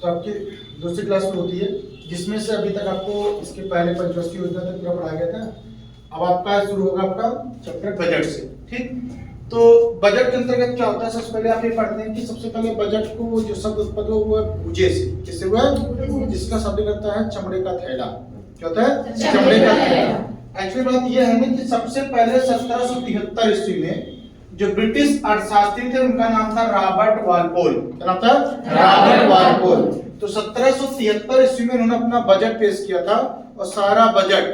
तो आपकी दूसरी क्लास में होती है, जिसमें से अभी तक आपको इसके पहले पंचवर्षीय योजना तक पूरा पढ़ाया गया था। अब आपका शुरू होगा आपका चैप्टर बजट से। ठीक, तो बजट के अंतर्गत क्या होता है, सबसे पहले आप ये पढ़ते हैं कि सबसे पहले बजट को जो शब्द उत्पन्न हुआ है भूजे से, किससे हुआ है, जिसका शब्द करता है चमड़े का थैला। क्या होता है, चमड़े का थैला। एक्चुअली बात यह है ना कि सबसे पहले 1773 ईस्वी में जो ब्रिटिश अर्थशास्त्री थे उनका नाम था रॉबर्ट वालपोल। क्या नाम था, रॉबर्ट वालपोल। तो 1773 ईस्वी में उन्होंने अपना बजट पेश किया था और सारा बजट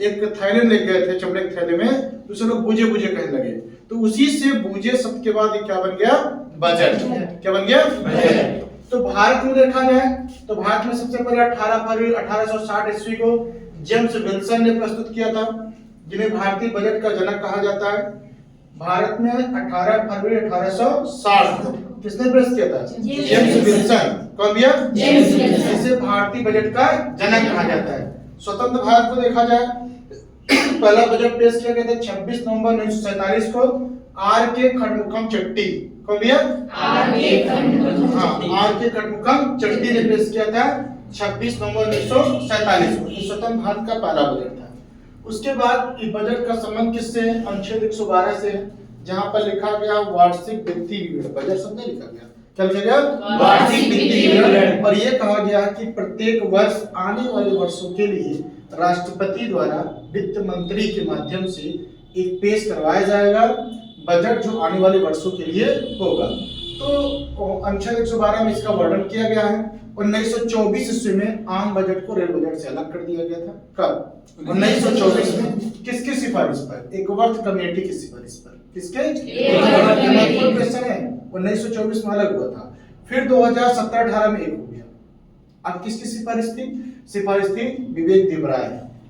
एक थैले में ले गए थे, चमड़े के थैले में, तो उसे लोग बूझे बूझे कहने लगे। तो उसी से बूझे शब्द के बाद क्या बन गया, बजट। क्या बन गया, बजट। तो भारत में देखा जाए तो भारत में सबसे पहले 18 फरवरी 1860 ईस्वी को जेम्स विल्सन ने प्रस्तुत किया था, जिन्हें भारतीय बजट का जनक कहा जाता है। भारत में 18 फरवरी 1860 किसने पेश किया था, जेम्स विल्सन। कौन दिया, जेम्स विल्सन। इसे भारतीय बजट का जनक कहा जाता है। स्वतंत्र भारत को देखा जाए पहला बजट पेश किया गया था 26 नवंबर 1947 को आर के खडमुखम चट्टी। कौन दिया, आर के खडमुखम चट्टी ने पेश किया था 26 नवंबर 1947 को। स्वतंत्र भारत का पहला बजट था। उसके बाद इस बजट का संबंध किससे, अनुच्छेद 112 से, जहां पर लिखा गया वार्षिक वित्तीय विवरण। बजट शब्द लिखा गया, क्या लिखा गया, वार्षिक वित्तीय विवरण। और यह कहा गया कि प्रत्येक वर्ष आने वाले वर्षों के लिए राष्ट्रपति द्वारा वित्त मंत्री के माध्यम से एक पेश करवाया जाएगा बजट जो आने वाले वर्षों के लिए होगा। तो अनुच्छेद 112 में इसका वर्णन किया गया है। 1924 ईस्वी में आम बजट को रेल बजट से अलग कर दिया गया था। कब, 1924 में। किसकी सिफारिश पर, एकवर्थ कमेटी की सिफारिश पर। किसके, एकवर्थ क्वेश्चन है। 1924 में अलग हुआ था, फिर 2017-18 में एक हो गया। अब किसकी सिफारिश थी, सिफारिश थी विवेक देवराय।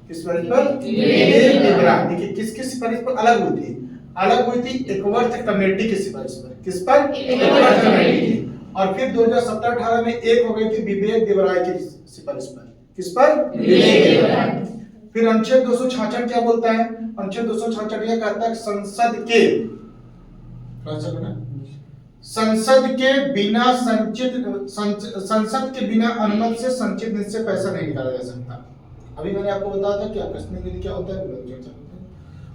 किस सिफारिश पर, विवेक देवराय। देखिए किसकी सिफारिश पर अलग हुई थी, अलग हुई थी एकवर्थ कमेटी की सिफारिश पर। किस पर, एकवर्थ कमेटी की। और फिर 2017-18 में एक हो गई थी विवेक देवराय की सिफारिश पर। किस पर, विवेक देवराय। फिर अनुच्छेद 266 क्या बोलता है, अनुच्छेद 266 यह कहता है संसद के बिना संसद के बिना अनुमति से संचित निधि से पैसा नहीं निकाला जा सकता। अभी मैंने आपको बताया था कि आकस्मिक निधि क्या होता है।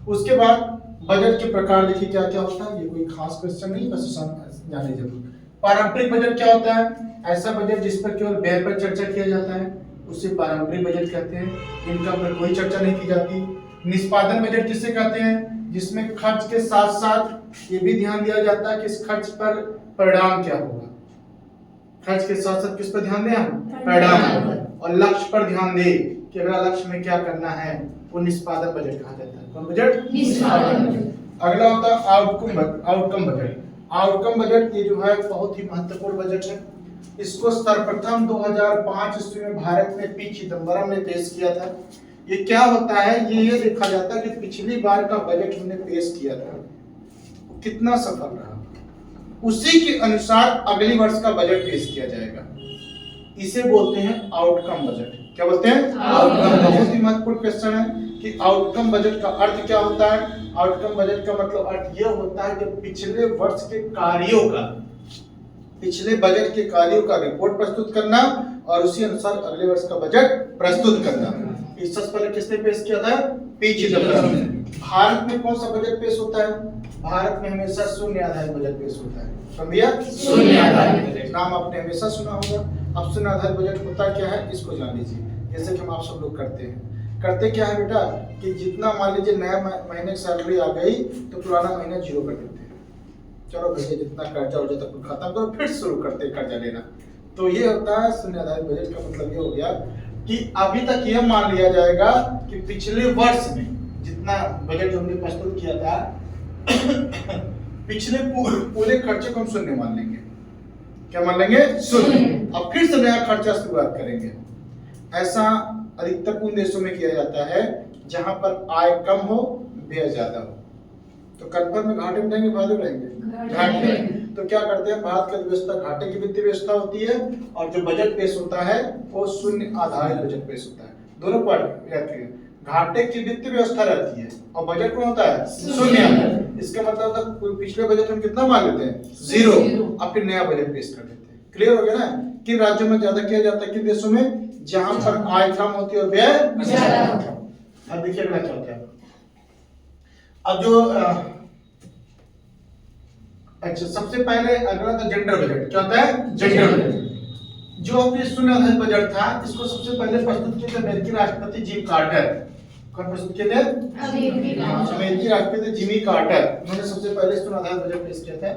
उसके बाद बजट के प्रकार देखिए क्या क्या होता है, ये कोई खास क्वेश्चन नहीं, बस जाने जरूर। पारंपरिक बजट क्या होता है, ऐसा बजट जिस पर केवल व्यय पर चर्चा किया जाता है, उसे पारंपरिक बजट कहते हैं। इनका पर कोई चर्चा नहीं की जाती। निष्पादन बजट किसे कहते हैं, जिसमें खर्च के साथ साथ ये भी ध्यान दिया जाता है कि इस खर्च पर परिणाम क्या होगा। खर्च के साथ साथ किस पर ध्यान दें, परिणाम। और लक्ष्य पर ध्यान दें कि अगला लक्ष्य में क्या करना है, वो निष्पादन बजट कहा जाता है। कौन बजट, निष्पादन बजट। अगला होता है आउटकम बजट। आउटकम बजट ये जो है बहुत ही महत्वपूर्ण बजट है। इसको सर्वप्रथम 2005 ईस्वी में भारत में पी चिदम्बरम ने पेश किया था। ये क्या होता है, ये देखा जाता है कि पिछली बार का बजट हमने पेश किया था कितना सफल रहा, उसी के अनुसार अगले वर्ष का बजट पेश किया जाएगा। इसे बोलते हैं आउटकम बजट। क्या बोलते हैं, आउटकम। बहुत ही महत्वपूर्ण क्वेश्चन है कि आउटकम बजट का अर्थ क्या होता है। आउटकम बजट का मतलब अर्थ यह होता है कि पिछले वर्ष के कार्यों का, पिछले बजट के कार्यों का रिपोर्ट प्रस्तुत करना और उसी अनुसार अगले वर्ष का बजट प्रस्तुत करना। इससे पहले किसने पेश किया था, पी चिदम्बरम ने। भारत में कौन सा बजट पेश होता है, भारत में हमेशा शून्य आधारित बजट पेश होता है। समझिए, शून्य आधारित बजट नाम आपने हमेशा सुना होगा। अब शून्य आधारित बजट होता क्या है, इसको जान लीजिए। जैसे कि हम आप सब लोग करते हैं, करते क्या है बेटा कि जितना मान लीजिए नया महीने की सैलरी आ गई तो पुराना महीना जीरो कर देते हैं। चलो भैया जितना कर्जा हो जाता है खत्म करो, फिर शुरू करते कर्जा लेना। तो ये होता है शून्य आधारित बजट का मतलब ये हो गया कि अभी तक यह मान लिया जाएगा कि पिछले वर्ष में जितना बजट जो हमने प्रस्तुत किया था पिछले पूरे खर्चे को हम शून्य मान लेंगे। क्या मान लेंगे, शून्य। अब फिर से नया खर्चा शुरुआत करेंगे। ऐसा अधिकतर उन देशों में किया जाता है जहां पर आय कम हो व्यय ज्यादा हो। तो कंफर्म में घाटे में रहेंगे, फायदे रहेंगे, घाटे। तो क्या करते हैं, भारत की व्यवस्था घाटे की वित्तीय व्यवस्था होती है और जो बजट पेश होता है वो शून्य आधारित बजट पेश होता है। दोनों पार्ट रहती है, घाटे की वित्तीय व्यवस्था रहती है और बजट कौन होता है, शून्य। इसका मतलब था पिछले बजट हम कितना मान लेते हैं, जीरो। अब फिर नया बजट पेश कर देते हैं। क्लियर हो गया ना। किन राज्यों में ज्यादा किया जाता है, किन देशों में, जहां पर आय कम होती है और व्यय ज्यादा होता है। अब देखिए अगला क्या होता है। अब जो अच्छा सबसे पहले अगला था जेंडर बजट। क्या होता है? Gender budget. जो आपने सुना है बजट था, इसको सबसे पहले प्रस्तुत किए थे अमेरिकी राष्ट्रपति जिम कार्टर। कौन प्रस्तुत किए थे? अमेरिकी राष्ट्रपति जिमी कार्टर। उन्होंने सबसे पहले सुना था बजट पेश किया था।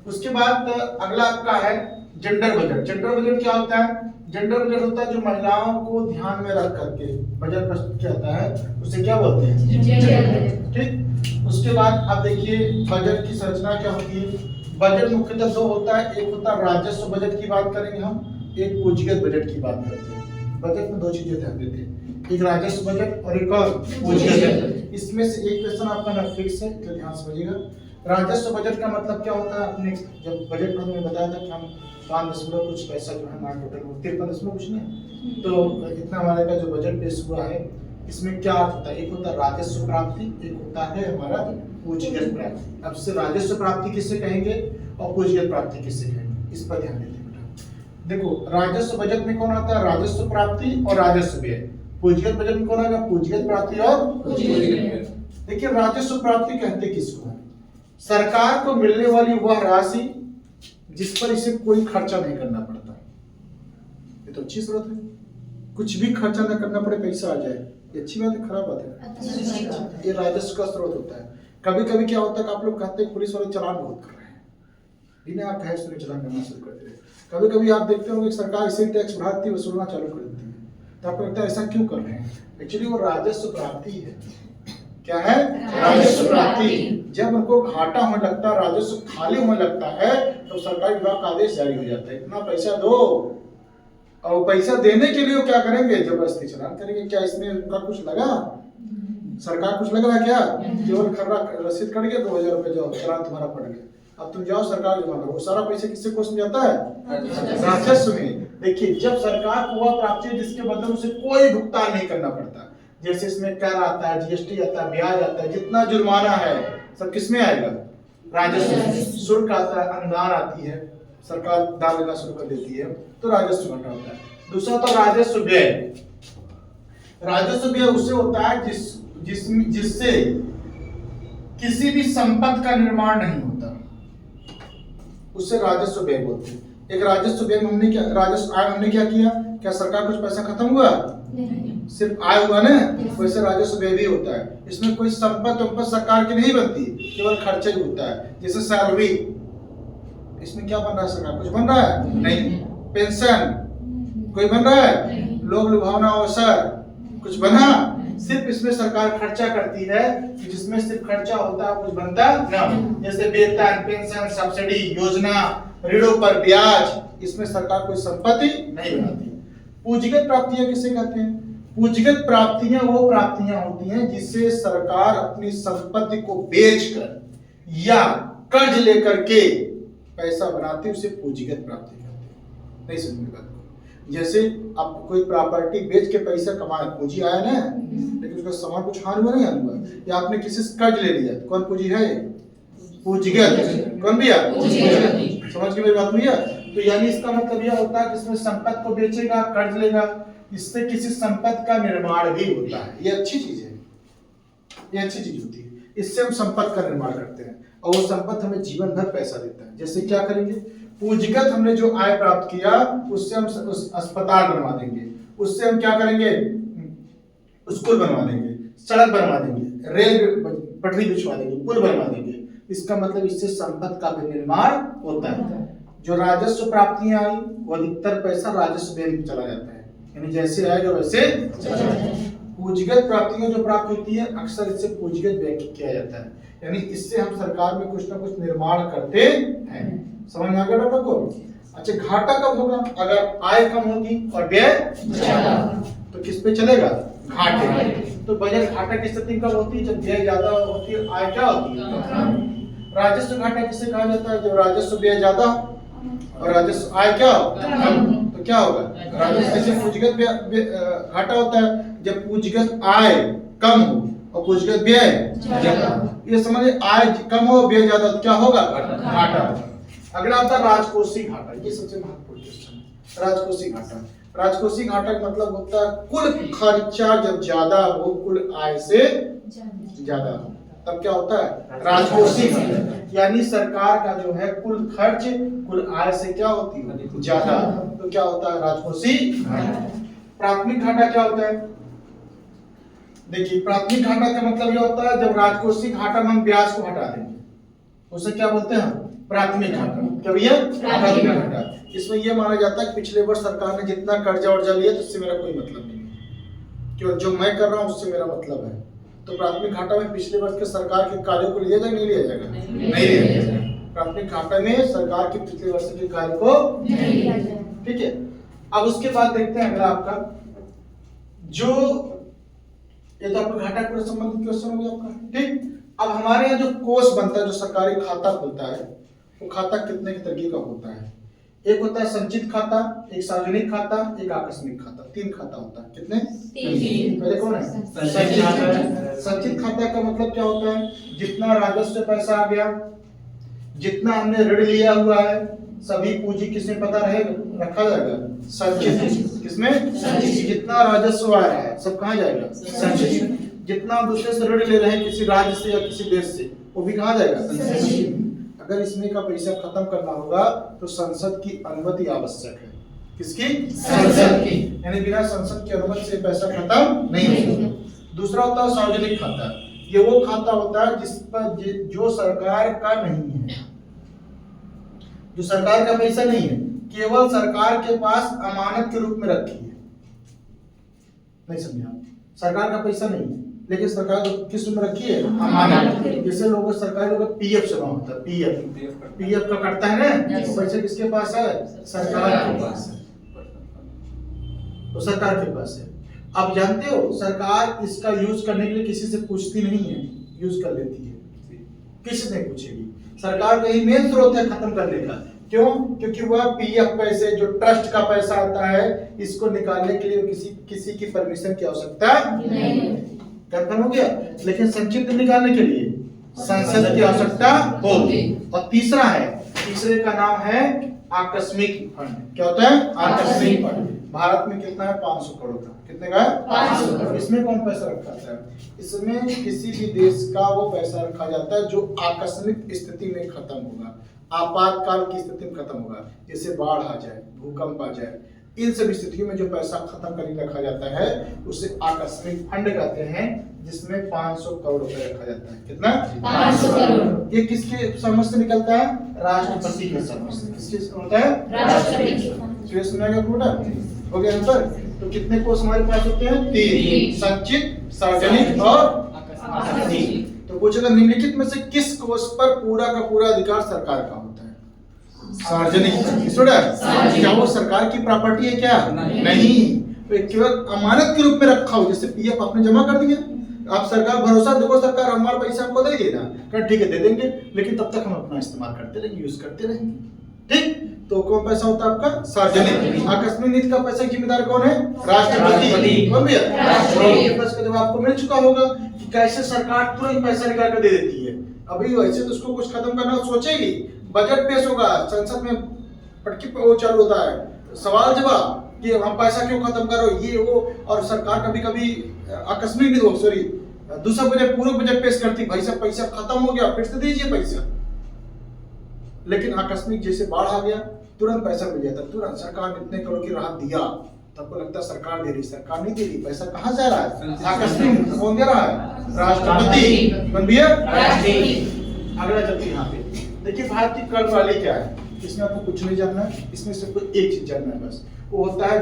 उसके बाद अगला आपका है जेंडर बजट। जेंडर बजट क्या होता है? जेंडर बजट होता है जो महिलाओं को ध्यान में रख करके बजट प्रस्तुत किया जाता है, उसे क्या बोलते हैं? Gender budget. ठीक। उसके बाद अब देखिए बजट की संरचना क्या होती है। बजट मुख्यतः दो होता है, एक होता है राजस्व बजट की बात करेंगे हम, एक पूंजीगत बजट की बात करते हैं। बजट में दो चीजें ध्यान देते हैं, एक राजस्व बजट और एक और पूंजीगत बजट। इसमें से एक क्वेश्चन आपका ना फिक्स है, तो ध्यान समझिएगा। राजस्व बजट का मतलब क्या होता है? आपने जब बजट में बताया था कि हम 5 कुछ पैसा जो है हमारा टोटल 53 कुछ नहीं, तो इतना हमारे का जो बजट पेश हुआ है, इसमें क्या अर्थ होता है? एक होता है राजस्व प्राप्ति, एक होता है हमारा पूंजीगत प्राप्ति। अब से राजस्व प्राप्ति किससे कहेंगे और पूंजीगत प्राप्ति किससे कहेंगे, इस पर ध्यान देते हैं बेटा। देखो राजस्व बजट में कौन आता है? राजस्व प्राप्ति और राजस्व व्यय। पूंजीगत बजट में कौन आएगा? पूंजीगत प्राप्ति और पूंजीगत व्यय। देखिए राजस्व प्राप्ति कहते किसको है? सरकार को मिलने वाली वह राशि जिस पर इसे कोई खर्चा नहीं करना पड़ता। ये तो अच्छी जरूरत है, कुछ भी खर्चा न करना पड़े, पैसा आ जाए, ये अच्छी बात है, खराब बात है? ये राजस्व का स्रोत होता है। कभी कभी क्या होता है कि आप लोग कहते हैं पुलिस वाले चालान बहुत कर रहे हैं, बिना कहे सुने चालान करना शुरू कर दे रहे हैं। कभी कभी आप देखते होंगे सरकार इसे टैक्स बढ़ाती है, वसूलना चालू कर देती है, तो आपको लगता है ऐसा क्यों कर रहे हैं? एक्चुअली वो राजस्व प्राप्ति है। क्या है? राजस्व प्राप्ति। जब उनको घाटा होने लगता है, राजस्व खाली होने लगता है, तो सरकारी विभाग का आदेश जारी हो जाता है, इतना पैसा दो। और पैसा देने के लिए वो क्या करेंगे? जबरदस्ती चालान करेंगे। क्या इसमें उनका कुछ लगा? सरकार कुछ लग रहा है क्या? केवल खर्रा रसीद कट गया, 2000 रुपए जाओ चालान तुम्हारा पड़ गया, अब तुम जाओ सरकार जमा करो। वो सारा पैसा किससे कोष में जाता है? राजस्व में। देखिए जब सरकार को वह प्राप्ति है जिसके बदले उसे कोई भुगतान नहीं करना पड़ता, जैसे इसमें कर आता है, जीएसटी आता है, ब्याज आता है, जितना जुर्माना है सब किसमें आएगा? राजस्व। शुल्क आता है, अनुदान आती है, सरकार दान लेना शुरू कर देती है, तो राजस्व घटा होता है। दूसरा तो राजस्व व्यय। राजस्व व्यय उससे होता है जिससे किसी भी संपत्ति का निर्माण नहीं होता, उससे राजस्व व्यय बोलते हैं। एक राजस्व व्यय में हमने क्या, राजस्व आय हमने क्या किया? क्या सरकार कुछ पैसा खत्म हुआ? नहीं, सिर्फ आय हुआ ना, वैसे राजस्व व्यय भी होता है। इसमें कोई संपत्ति सरकार की नहीं बनती, केवल खर्चा ही होता है। जैसे सैलरी, इसमें क्या बन रहा है? सरकार कुछ बन रहा है? नहीं। पेंशन कोई बन रहा है? लोक लुभावना अवसर कुछ बना? सिर्फ इसमें सरकार खर्चा करती है कि जिसमें सिर्फ खर्चा होता है, कुछ बनता ना। जैसे वेतन, पेंशन, सब्सिडी, योजना, ऋणों पर ब्याज, इसमें सरकार कोई संपत्ति नहीं बनाती। पूंजीगत प्राप्तियां किसे कहते हैं? पूंजीगत प्राप्तियां वो प्राप्तियां होती हैं जिससे सरकार अपनी संपत्ति को बेचकर या कर्ज लेकर के पैसा बनाती है, उसे पूंजीगत प्राप्ति कहते हैं। नहीं समझ में बात? जैसे आप कोई प्रॉपर्टी बेच के पैसा कमाए, पूंजी आया ना, लेकिन उसका सामान कुछ हानि हुआ नहीं हुआ, या आपने किसी से कर्ज ले लिया, कौन पूंजी है? पूंजीगत। कौन भैया? समझ के मेरी बात भैया? तो यानी इसका मतलब यह होता है कि इसमें संपत्ति को बेचेगा, कर्ज लेगा, इससे किसी संपत्ति का निर्माण भी होता है। ये अच्छी चीज है, ये अच्छी चीज होती है। इससे हम संपत्ति का निर्माण करते हैं और वो संपत्ति हमें जीवन भर पैसा देता है। जैसे क्या करेंगे? पूंजीगत हमने जो आय प्राप्त किया उससे हम अस्पताल बनवा देंगे, उससे हम क्या करेंगे? स्कूल बनवा देंगे, सड़क बनवा देंगे, रेल पटरी बिछवा देंगे, पुल बनवा देंगे। इसका मतलब इससे संपत्ति का भी निर्माण होता है। जो राजस्व प्राप्तियां आई वो अधिकतर पैसा राजस्व व्यय में चला जाता है, यानी जैसे आएगा वैसे चला जाता है। पूंजीगत प्राप्तियां जो प्राप्त होती है अक्सर इससे पूंजीगत व्यय किया जाता है, यानी इससे हम सरकार में कुछ ना कुछ निर्माण करते हैं। समझ में आ गया डॉक्टर को? अच्छा घाटा कब होगा? अगर आय कम होगी और व्यय ज्यादा, तो किस पे चलेगा? घाटे। तो बजट घाटा की स्थिति कब होती है? जब व्यय ज्यादा होती है, आय क्या होती है? राजस्व घाटा किसे कहा जाता है? जब राजस्व व्यय ज्यादा और राजस्व आय क्या कम, तो क्या होगा? राजस्व। जैसे पूंजीगत घाटा होता है जब पूंजीगत आय कम हो और पूंजीगत व्यय ज्यादा। ये समझिए आय कम हो व्यय ज्यादा, तो क्या होगा? घाटा। अगला आता है राजकोषीय घाटा। ये सबसे महत्वपूर्ण क्वेश्चन है। राजकोषीय घाटा। राजकोषीय घाटा का मतलब होता है कुल खर्चा जब ज्यादा हो, कुल आय से ज्यादा हो, तब क्या होता है राजकोषीय घाटा। यानी सरकार का जो है कुल खर्च कुल आय से क्या होती है ज्यादा, तो क्या होता है राजकोषीय घाटा। प्राथमिक घाटा क्या होता है? देखिए प्राथमिक घाटा का मतलब ये होता है जब राजकोषीय घाटा में हम ब्याज को हटा देंगे, उसे क्या बोलते हैं प्राथमिक घाटा। क्या भैया? प्राथमिक घाटा। इसमें यह माना जाता है कि पिछले वर्ष सरकार ने जितना कर्जा वर्जा लिया तो उससे मेरा कोई मतलब नहीं है, केवल जो मैं कर रहा हूं उससे मेरा मतलब है। तो प्राथमिक घाटा में पिछले वर्ष के सरकार के कार्यों को लिया जाएगा नहीं लिया जाएगा? नहीं लिया जाएगा। प्राथमिक घाटा में सरकार के पिछले वर्ष के कार्य को नहीं लिया जाएगा। ठीक है, अब उसके बाद देखते हैं अगला आपका जो, ये तो आपका घाटा पूरा संबंधित क्वेश्चन हो गया आपका। ठीक, अब हमारे यहाँ जो कोष बनता है, जो सरकारी खाता खुलता है, वो खाता कितने के तरीके का होता है? एक होता है संचित खाता, एक सार्वजनिक खाता, एक आकस्मिक खाता। 3 खाता होता है। कितने? 3। पहले कौन है? संचित खाता। संचित खाता का मतलब क्या होता है? जितना राजस्व पैसा आ गया, जितना हमने ऋण लिया हुआ है, सभी पूंजी किसमें पता रहेगा रखा जाएगा? संचित। किसमें? संचित। जितना राजस्व आ रहा है सब कहाँ जाएगा? संचित। जितना दूसरे से ऋण ले रहे हैं किसी राज्य से या किसी देश से, वो भी कहाँ जाएगा? संचित। अगर इसमें का पैसा खत्म करना होगा तो संसद की अनुमति आवश्यक है। किसकी? संसद की। यानी बिना संसद की अनुमति से पैसा खत्म नहीं होगा। दूसरा होता है सार्वजनिक खाता। ये वो खाता होता है जिस पर जो सरकार का नहीं है, जो सरकार का पैसा नहीं है, केवल सरकार के पास अमानत के रूप में रखी है। नहीं समझा? सरकार का पैसा नहीं है लेकिन सरकार किस रूप में रखी है? अमानत। जैसे लोगों सरकारी लोगों पीएफ जमा होता है, पीएफ का कटता है ना, तो पैसा किसके पास है? सरकार के पास है। तो सरकार के पास है। आप जानते हो सरकार इसका यूज करने के लिए किसी से पूछती नहीं है, यूज कर लेती है। किसी से पूछेगी? सरकार का ही मेन स्रोत है खत्म करने का। क्यों? क्योंकि वह पीएफ पैसे जो ट्रस्ट का पैसा आता है, इसको निकालने के लिए किसी की परमिशन की आवश्यकता नहीं। कंफर्म हो गया? लेकिन संचित निकालने के लिए संसद की आवश्यकता होगी। और तीसरा है, तीसरे का नाम है आकस्मिक फंड। क्या होता है? आकस्मिक फंड। भारत में कितना है? 500 करोड़ का। कितने का? 500 करोड़। इसमें कौन पैसा रखा जाता है? इसमें किसी भी देश का वो पैसा रखा जाता है जो आकस्मिक स्थिति में खत्म होगा, आपातकाल की स्थिति में खत्म होगा। जैसे बाढ़ आ जाए, भूकंप आ जाए, इन सभी स्थितियों में जो पैसा खत्म करके रखा जाता है उसे आकस्मिक फंड कहते हैं, जिसमें 500 करोड़ रुपए रखा जाता है। कितना? 500 करोड़। ये किसके समझ से निकलता है? राष्ट्रपति के समझ से। किसके होता है? राष्ट्रपति। सुनाएगा पूरा हो गया आंसर। तो कितने कोष हमारे पास होते हैं? 3। संचित, सार्वजनिक और आकस्मिक। तो पूछेगा निम्नलिखित में से किस कोष पर पूरा का पूरा अधिकार सरकार का होता है? सार्वजनिक। क्या वो सरकार की प्रॉपर्टी है? क्या नहीं। तो केवल अमानत के रूप में रखा हो, जैसे पीएफ आपने जमा कर दिया, आप सरकार भरोसा देखो, सरकार हमारा पैसा हमको दे देना, कर ठीक है दे देंगे, लेकिन तब तक हम अपना इस्तेमाल करते रहेंगे, यूज करते रहेंगे। ठीक, तो कौन पैसा होता है आपका? सार्वजनिक। आकस्मिक नीति का पैसा जिम्मेदार कौन है? राष्ट्रपति। कौन भैया? राष्ट्रपति। का जवाब आपको मिल चुका होगा कि कैसे सरकार तुरंत पैसा निकाल कर दे देती है। अभी वैसे तो उसको कुछ खत्म करना सोचेगी, बजट पेश होगा, संसद में पटकी वो चालू होता है, सवाल जवाब कि हम पैसा क्यों खत्म करो, ये वो, और सरकार कभी कभी आकस्मिक नहीं, सॉरी दूसरा बजट पूर्व बजट पेश करती, भाई साहब पैसा खत्म हो गया फिर से दीजिए पैसा। लेकिन आकस्मिक जैसे बाढ़ आ गया तुरंत पैसा मिल जाता, तुरंत सरकार ने इतने करोड़ की राहत दिया, तो आपको लगता है सरकार दे रही, सरकार नहीं दे रही, पैसा कहाँ जा रहा है? आकस्मिक। कौन दे रहा है? राष्ट्रपति। बन गया? अगला चलते यहाँ पे देखिए, भारत की कर प्रणाली क्या है? इसमें आपको कुछ नहीं जानना है, इसमें सिर्फ एक चीज जानना है बस, वो होता है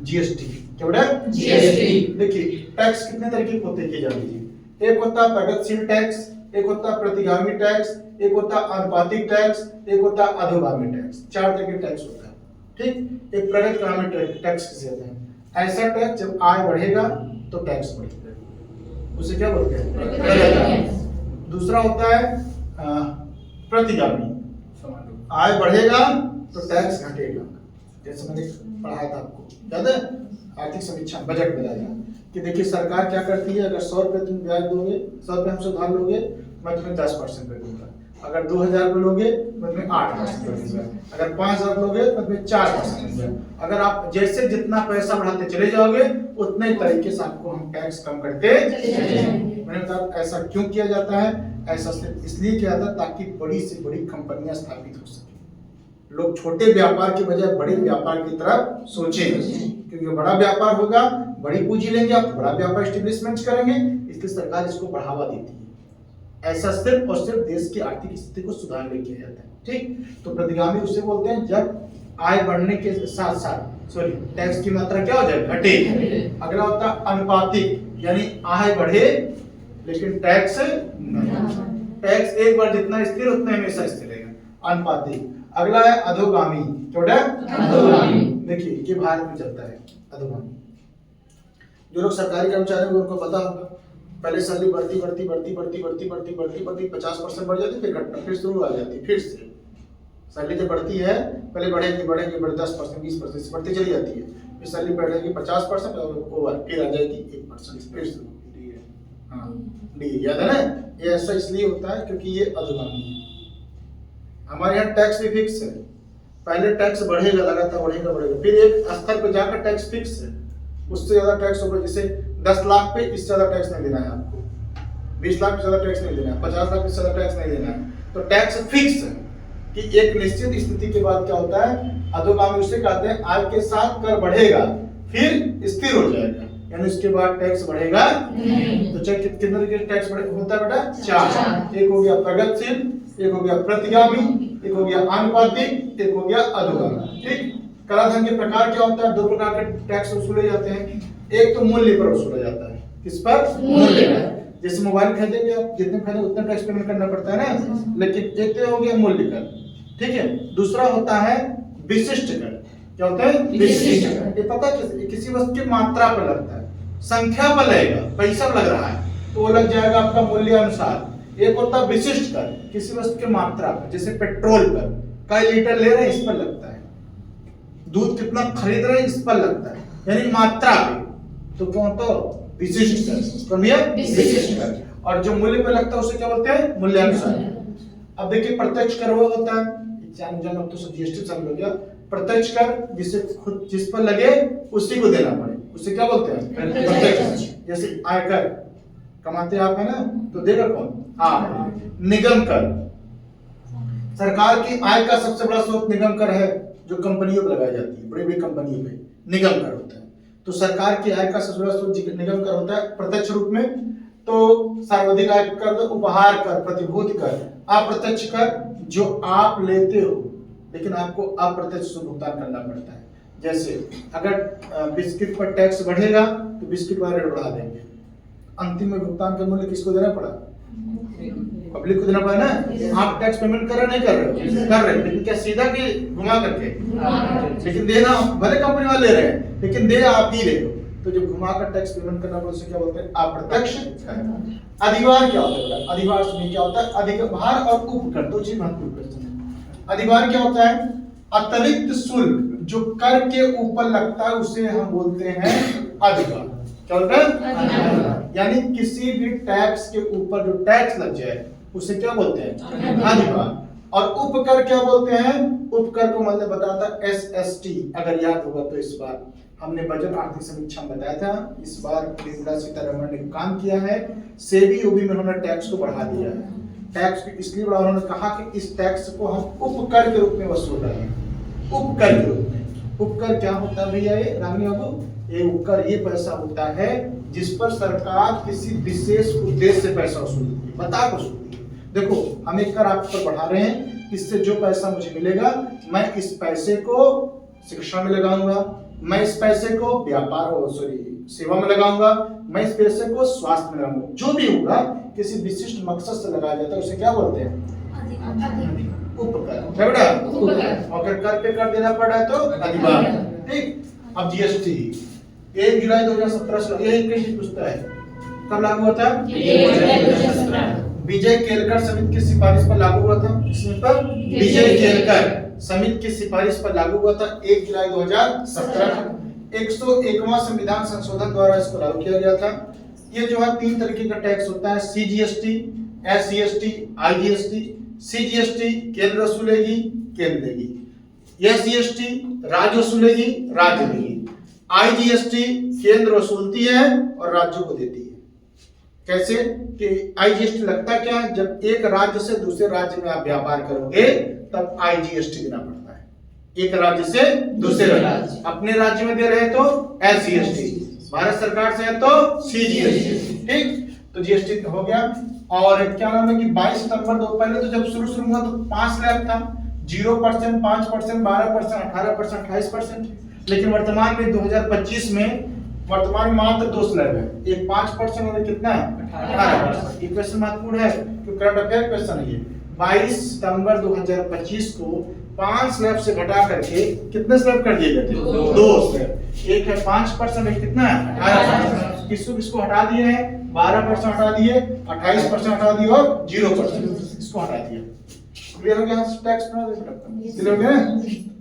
जीएसटी। क्या बोला? जीएसटी। देखिए टैक्स कितने तरीके के होते हैं जान लीजिए। एक होता है प्रगतिशील टैक्स, एक होता है प्रतिगामी टैक्स, एक होता है अनुपातिक टैक्स, एक होता है अधोगामी टैक्स। 4 तरह के टैक्स होता है। ठीक, एक प्रगतिगामी टैक्स किसे कहते हैं? ऐसा टैक्स जब आय बढ़ेगा तो टैक्स बढ़ेगा, उसे क्या बोलते हैं? प्रगतिगामी। दूसरा होता है प्रतिगामी, आय बढ़ेगा तो टैक्स घटेगा। जैसे मैंने पढ़ाया था आपको, याद है? आर्थिक समीक्षा बजट बनाया कि देखिए सरकार क्या करती है, अगर 100 रुपए तुम ब्याज दोगे, 100 रुपए हमसे उधार लोगे, मैं तुम्हें 10% पे दूंगा। अगर 2000 रुपए लोगे मतलब 8% बढ़ेगा। अगर 5,000 लोगे तो 4% बढ़ेगा। अगर आप जैसे जितना पैसा बढ़ाते चले जाओगे उतने तरीके से आपको हम टैक्स कम करते चले जाएंगे। मैंने बताया ऐसा क्यों किया जाता है, ऐसा सिर्फ इसलिए किया जाता है ताकि बड़ी से बड़ी कंपनियां स्थापित हो सके। लोग छोटे व्यापार के बजाय बड़े व्यापार की तरफ सोचें, क्योंकि बड़ा व्यापार होगा, बड़ी पूंजी लेंगे आप, बड़ा व्यापार एस्टेब्लिशमेंट करेंगे, इसलिए सरकार इसको बढ़ावा देती है। ऐसा सिर्फ और सिर्फ देश की आर्थिक स्थिति को सुधारने किया जाता है। ठीक, तो प्रतिगामी उसे बोलते हैं जब आय बढ़ने के साथ साथ टैक्स की मात्रा क्या हो जाए, घटे। अगला होता है अनुपातिक, यानी आय बढ़े लेकिन टैक्स टैक्स एक बार जितना स्थिर उतना हमेशा स्थिर रहेगा, अनुपातिक। अगला है अधोगामी, क्या अधोगामी। देखिए ये भारत में चलता है अधोगामी। जो लोग सरकारी कर्मचारी हैं उनको पता होगा, पहले सैलरी बढ़ती 50% बढ़ जाती, फिर घटना फिर शुरू आ जाती, फिर से सैलरी जब बढ़ती है पहले बढ़ेगी 10% 20% बढ़ती चली जाती है, फिर सैलरी बढ़ेगी 50% ओवर, फिर आ जाएगी 1%, फिर शुरू। हाँ डी, याद है ना, ये ऐसा इसलिए होता है क्योंकि ये अधोगामी है। हमारे यहाँ टैक्स भी फिक्स है, पहले टैक्स बढ़ेगा लगातार बढ़ेगा, फिर एक स्तर पे जाकर टैक्स फिक्स है, उससे ज्यादा टैक्स होगा। जैसे 10 लाख पे इससे ज्यादा टैक्स नहीं देना है आपको, 20 लाख से ज्यादा टैक्स नहीं देना है, 50 लाख से ज्यादा टैक्स नहीं देना है। तो टैक्स फिक्स है कि एक निश्चित स्थिति के बाद क्या होता है, अधोगामी उसे कहते हैं आय के साथ कर बढ़ेगा फिर स्थिर हो जाएगा, यानी उसके बाद टैक्स बढ़ेगा नहीं। तो चेक कितने के टैक्स होता है बेटा, 4। एक हो गया प्रगतिशील, एक हो गया प्रतिगामी, एक हो गया अनुपातिक, एक हो गया अधोगामी। ठीक, कराधान के प्रकार क्या होता है, 2 प्रकार के टैक्स वसूले जाते हैं। एक तो मूल्य पर वसूला जाता है, किस पर, मूल्य पर। जैसे मोबाइल खरीदेंगे आप, जितने खरीदे उतना टैक्स पेमेंट करना पड़ता है ना, लेकिन एक तो हो गया मूल्य कर, ठीक है। दूसरा होता है विशिष्ट कर, क्या होता है, विशिष्ट कर। ये पता है किसी वस्तु की मात्रा पर लगता है, संख्या पर लगेगा, पैसा लग रहा है तो वो लग जाएगा आपका मूल्य अनुसार। एक होता है विशिष्ट कर, किसी वस्तु की मात्रा पर, जैसे पेट्रोल पर कई लीटर ले रहे हैं इस पर लगता है, दूध कितना खरीद रहे हैं इस पर लगता है, यानी मात्रा पे। तो क्या होता है, विशिष्ट कर, विशिष्ट कर। और जो मूल्य पे लगता है उसे क्या बोलते हैं, मूल्यानुसार। अब देखिए प्रत्यक्ष कर वो होता है, तो जीएसटी समझ गया। प्रत्यक्ष कर जिसे खुद जिस पर लगे उसी को देना पड़े, उसे क्या बोलते हैं, प्रत्यक्ष। जैसे आयकर कमाते आप है ना, तो देगा कौन, आप। निगम कर, सरकार की आय का सबसे बड़ा स्रोत निगम कर है, जो कंपनियों पर लगाई जाती है, बड़ी बड़ी कंपनियों पे निगम कर होता है। तो सरकार की आय का सबसे बड़ा स्रोत निगम कर होता है प्रत्यक्ष रूप में। तो सर्वाधिक आय कर, उपहार कर, प्रतिभूति कर, अप्रत्यक्ष कर जो आप लेते हो लेकिन आपको अप्रत्यक्ष भुगतान करना पड़ता है। जैसे अगर बिस्किट पर टैक्स बढ़ेगा तो बिस्किट वाले रेट बढ़ा देंगे, अंतिम में भुगतान का मूल्य किसको देना पड़ा, पब्लिक को देना पड़ा ना। आप टैक्स पेमेंट कर रहे नहीं कर रहे, कर रहे, लेकिन क्या सीधा कि घुमा करके, लेकिन देना भले कंपनी वाले ले रहे हैं लेकिन दे आप ही रहे हो। तो जब घुमाकर टैक्स पेमेंट करना पड़े उसे क्या बोलते हैं, अप्रत्यक्ष कर। अधिभार क्या होता है, अधिभार सुनिए क्या होता है, अधिभार और उपकर, दो चीज महत्वपूर्ण क्वेश्चन है। अधिभार क्या होता है, अतिरिक्त शुल्क जो कर के ऊपर लगता है उसे हम बोलते हैं अधिभार। क्या होता है, यानी किसी भी टैक्स के ऊपर जो टैक्स लग जाए उसे क्या बोलते हैं, अधिभार। और उपकर क्या बोलते हैं, उपकर को मतलब बताता एसएसटी। अगर याद होगा तो इस बार हमने बजट आर्थिक समीक्षा में बताया था, इस बार निर्मला सीतारमण ने काम किया है, सेबी ओबी में उन्होंने टैक्स को बढ़ा दिया है। टैक्स को इसलिए बढ़ा, उन्होंने कहा कि इस टैक्स को हम उपकर के रूप में वसूल रहे हैं, उपकर के रूप में। उपकर क्या होता है भैया, ये रामनी बाबू, ये उपकर ये पैसा होता है जिस पर सरकार किसी विशेष उद्देश्य से पैसा वसूलती है, बता वसूलती है। देखो हम एक कर आप पर बढ़ा रहे हैं, इससे जो पैसा मुझे मिलेगा मैं इस पैसे को शिक्षा में लगाऊंगा, मैं इस पैसे को व्यापार सेवा में लगाऊंगा, मैं इस पैसे को स्वास्थ्य में लगाऊंगा, जो भी होगा किसी विशिष्ट मकसद से लगाया जाता है उसे क्या बोलते हैं, उपकर। और कर पे कर देना पड़ा तो अधिभार। ठीक, अब जीएसटी 1 जुलाई 2017 से यही कृषि पूछता है कब लागू हुआ था, विजय केलकर समिति की सिफारिश पर लागू हुआ था। इसमें पर विजय केलकर समिति की सिफारिश पर लागू हुआ था 1 जुलाई 2017। 101वां संविधान संशोधन द्वारा इसको लागू किया गया था। ये जो है 3 तरीके का टैक्स होता है, सीजीएसटी, एससीएसटी, आईजीएसटी। CGST केंद्र वसूलेगी, केंद्र देगी। SGST राज्य वसूलेगी, राज्य देगी। IGST केंद्र वसूलती है और राज्यों को देती है। कैसे कि IGST लगता क्या है, जब एक राज्य से दूसरे राज्य में आप व्यापार करोगे तब IGST देना पड़ता है। एक राज्य से दूसरे राज्य, अपने राज्य में दे रहे हैं तो SGST, भारत सरकार से है तो CGST। ठीक, तो GST हो गया। और क्या नाम है कि 22 सितंबर 2 पहले तो जब शुरू हुआ तो 5 स्लैब था, 0%, 5%, 12%, 18%, 28%। लेकिन वर्तमान में 2025 में वर्तमान में मात्र 2 स्लैब है, एक 5% और कितना है 18%। ये क्वेश्चन महत्वपूर्ण है क्योंकि करंट अफेयर क्वेश्चन है ये। 22 सितंबर 2025 को 5 स्लैब से घटा करके कितने स्लैब कर दिए गए थे? 2 स्लैब। एक है 5%, एक कितना है 18%। किसको हटा दिए हैं? 12% हटा दिए, 28% हटा दिए और 0% इसको हटा दिया। क्लियर हो गया? टैक्स क्लियर हो गया?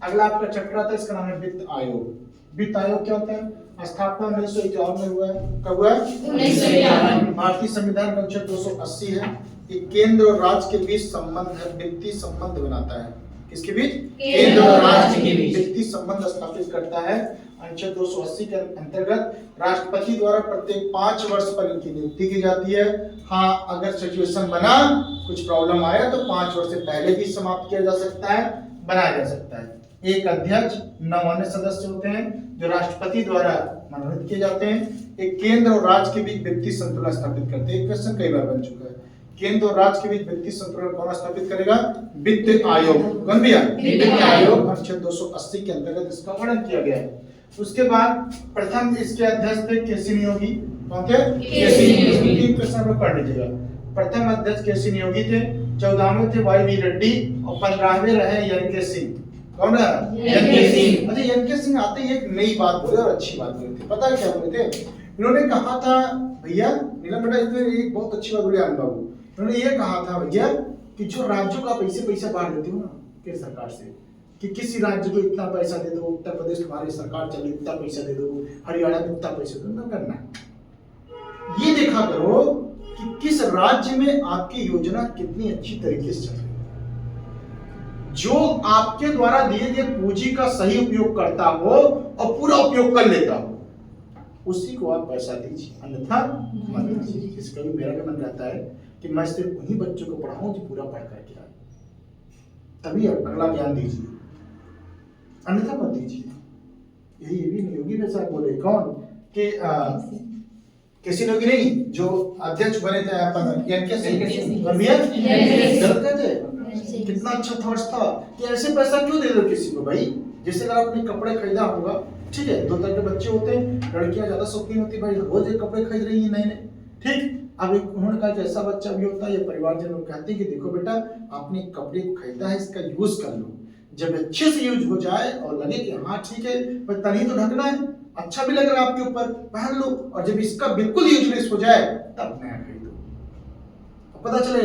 अगला आपका चैप्टर आता है, इसका नाम है वित्त आयोग। वित्त आयोग क्या होता है? स्थापना 1951 में हुआ है। कब हुआ? 1951। भारतीय संविधान का अनुच्छेद 280 है। ये केंद्र और राज्य के बीच संबंध है, वित्तीय संबंध बनाता है। किसके बीच? केंद्र और राज्य के बीच वित्तीय संबंध स्थापित करता है। अनुच्छेद 280 के अंतर्गत राष्ट्रपति द्वारा प्रत्येक 5 वर्ष पर इनकी नियुक्ति की जाती है। हाँ, अगर सिचुएशन बना, कुछ प्रॉब्लम आया तो 5 वर्ष से पहले भी समाप्त किया जा सकता है, बनाया जा सकता है। एक अध्यक्ष, 9 अन्य सदस्य होते हैं जो राष्ट्रपति द्वारा मनोनीत किए जाते हैं। एक केंद्र और राज्य के बीच वित्तीय संतुलन स्थापित करते हैं। क्वेश्चन कई बार बन चुका है, केंद्र और राज्य के बीच वित्तीय संतुलन कौन स्थापित करेगा? वित्त आयोग। कौन भैया? वित्त आयोग। अनुच्छेद 280 के अंतर्गत इसका वर्णन किया गया है। उसके बाद प्रथम इसके अध्यक्ष थे केसी नियोगी। कौन थे? केसी नियोगी। 3 क्वेश्चन में पढ़ लीजिएगा। प्रथम अध्यक्ष केसी नियोगी थे, 14वें थे वाई वी रेड्डी और 15वें रहे एन के सिंह। कौन है? एन के सिंह। अच्छा, एन के सिंह आते ही एक नई बात बोले और अच्छी बात बोले थे। पता है क्या बोले थे? इन्होंने कहा था भैया नीलम बेटा, इसमें एक बहुत अच्छी बात बोली आनंद बाबू। उन्होंने ये कहा था भैया कि जो राज्यों का पैसा बांट देते हो ना केंद्र सरकार से, कि किसी राज्य को इतना पैसा दे दो, उत्तर प्रदेश तुम्हारी सरकार चली इतना पैसा दे दो, हरियाणा में इतना पैसा दो, ना करना। ये देखा करो कि किस राज्य में आपकी योजना कितनी अच्छी तरीके से चल रही है। जो आपके द्वारा दिए गए पूंजी का सही उपयोग करता हो और पूरा उपयोग कर लेता हो, उसी को आप पैसा दीजिए, अन्यथा मत दीजिए। इसका भी मेरा भी मन रहता है कि मैं सिर्फ उन्हीं बच्चों को पढ़ाऊं जो पूरा पढ़ करके आए, तभी अगला ज्ञान दीजिए, अन्यथा मत दीजिए। यही भी नियोगी में साहब बोले। कौन? कि किसी नियोगी नहीं, जो अध्यक्ष बने थे अपन एन के सिंह। गलत कहते? कितना अच्छा थॉट्स था कि ऐसे पैसा क्यों दे दो किसी को भाई। जैसे अगर आपने कपड़े खरीदा होगा, ठीक है, 2 तरह के बच्चे होते हैं, लड़कियां ज्यादा शौकीन होती है भाई, रोज एक कपड़े खरीद रही है नए नए, ठीक। अब उन्होंने कहा कि ऐसा बच्चा भी होता है, ये परिवारजन लोग कहते हैं कि देखो बेटा आपने कपड़े को खरीदा है, इसका यूज कर लो, जब अच्छे से यूज हो जाए और लगे कि हाँ ठीक है पर तनी तो ढकना है, अच्छा भी लग रहा है आपके ऊपर, पहन लो, और जब इसका बिल्कुल यूजलेस हो जाए तब नया खरीदो। पता चले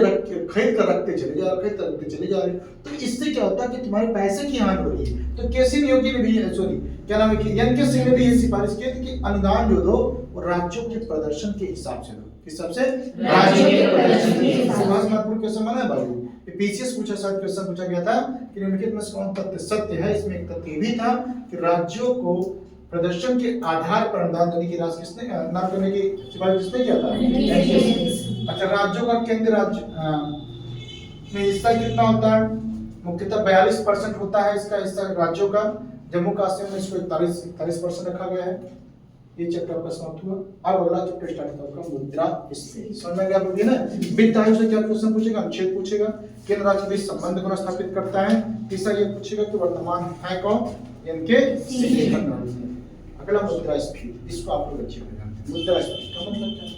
खरीद कर रखते चले जा रहे, तो इससे क्या होता है कि तुम्हारे पैसे की हानि हो रही है। तो केसी नियोगी ने भी, सॉरी क्या नाम है, एन के सिंह ने भी ये सिफारिश की थी कि अनुदान जो दो वो राज्यों के प्रदर्शन के हिसाब से दो। किस हिसाब से? राज्यों के प्रदर्शन के हिसाब से। महत्वपूर्ण क्वेश्चन माना है बाबू, पीसीएस पूछा, शायद क्वेश्चन पूछा गया था कि निम्नलिखित में से कौन तथ्य सत्य है। इसमें एक तथ्य भी था कि राज्यों को प्रदर्शन के आधार पर अनुदान देने की राशि किसने अनुदान करने की सिफारिश किसने किया था? अच्छा, राज्यों का केंद्र राज्य में हिस्सा कितना होता है? मुख्यतः 42% होता है इसका हिस्सा राज्यों का। जम्मू कश्मीर में इसको 41% रखा गया है। ये चैप्टर आपका समाप्त हुआ। अब अगला चैप्टर स्टार्ट होगा मुद्रा स्फीति। समझ में गया आपको ना? वित्त आयोग से क्या क्वेश्चन पूछेगा? अनुच्छेद पूछेगा, केंद्र राज्य बीच संबंध को स्थापित करता है। तीसरा ये पूछेगा कि वर्तमान है कौन? इनके सिंह। अगला मुद्रा स्फीति, इसको आप लोग अच्छे से जानते हैं। मुद्रा स्फीति का मतलब क्या है?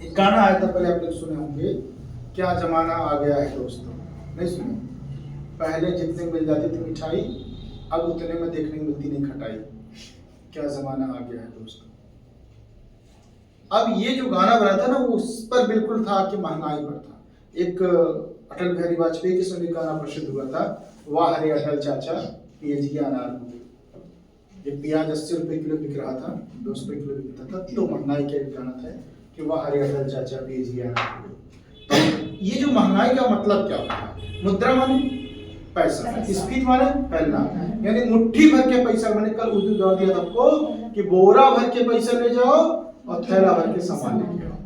एक गाना आया था, पहले आप लोग सुने होंगे, क्या जमाना आ गया है दोस्तों, नहीं सुने? पहले जितने मिल जाती थी मिठाई, अब उतने में देखने को मिलती नहीं खटाई। क्या जमाना आ गया है दोस्तों। अब ये जो गाना बना था ना, वो उस पर बिल्कुल था कि महंगाई पर था। एक अटल बिहारी वाजपेयी के समय गाना प्रसिद्ध हुआ था, वाह हरे अटल चाचा पियज की अनार हो। ये प्याज 80 रुपए किलो बिक रहा था, 200 रुपए किलो बिकता था, तो महंगाई का गाना था कि वाह हरे अटल चाचा पियज की अनार हो। तो ये जो महंगाई का मतलब क्या होता है? मुद्रा माने पैसा, स्फीति माने फैलना, यानी मुट्ठी भर के पैसा। मैंने कल उस दिन दौर दिया था आपको कि बोरा भर के पैसे ले जाओ और थैला भर के सामान लेके आओ,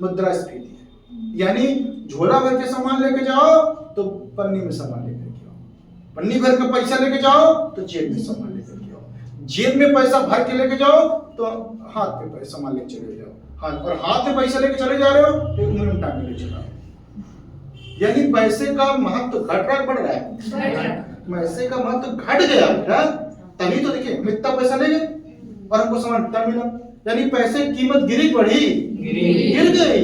मुद्रास्फीति है। यानी झोला भर के सामान लेके जाओ तो पन्नी में सामान लेके आओ, पन्नी भर के पैसा लेके जाओ तो जेब में सामान लेके आओ, जेब में पैसा भर के लेके जाओ तो हाथ में पैसा सामान लेके चले जाओ, हाथ और हाथ में पैसा लेके चले जा रहे हो तो उंगली में टांग के चला। यानी पैसे का महत्व घट रहा है बढ़ रहा है? पैसे का महत्व घट गया बेटा, तभी तो देखिए हम इतना पैसा ले गए और हमको सामान इतना मिला, यानी पैसे की कीमत गिरी बढ़ी गिर गई।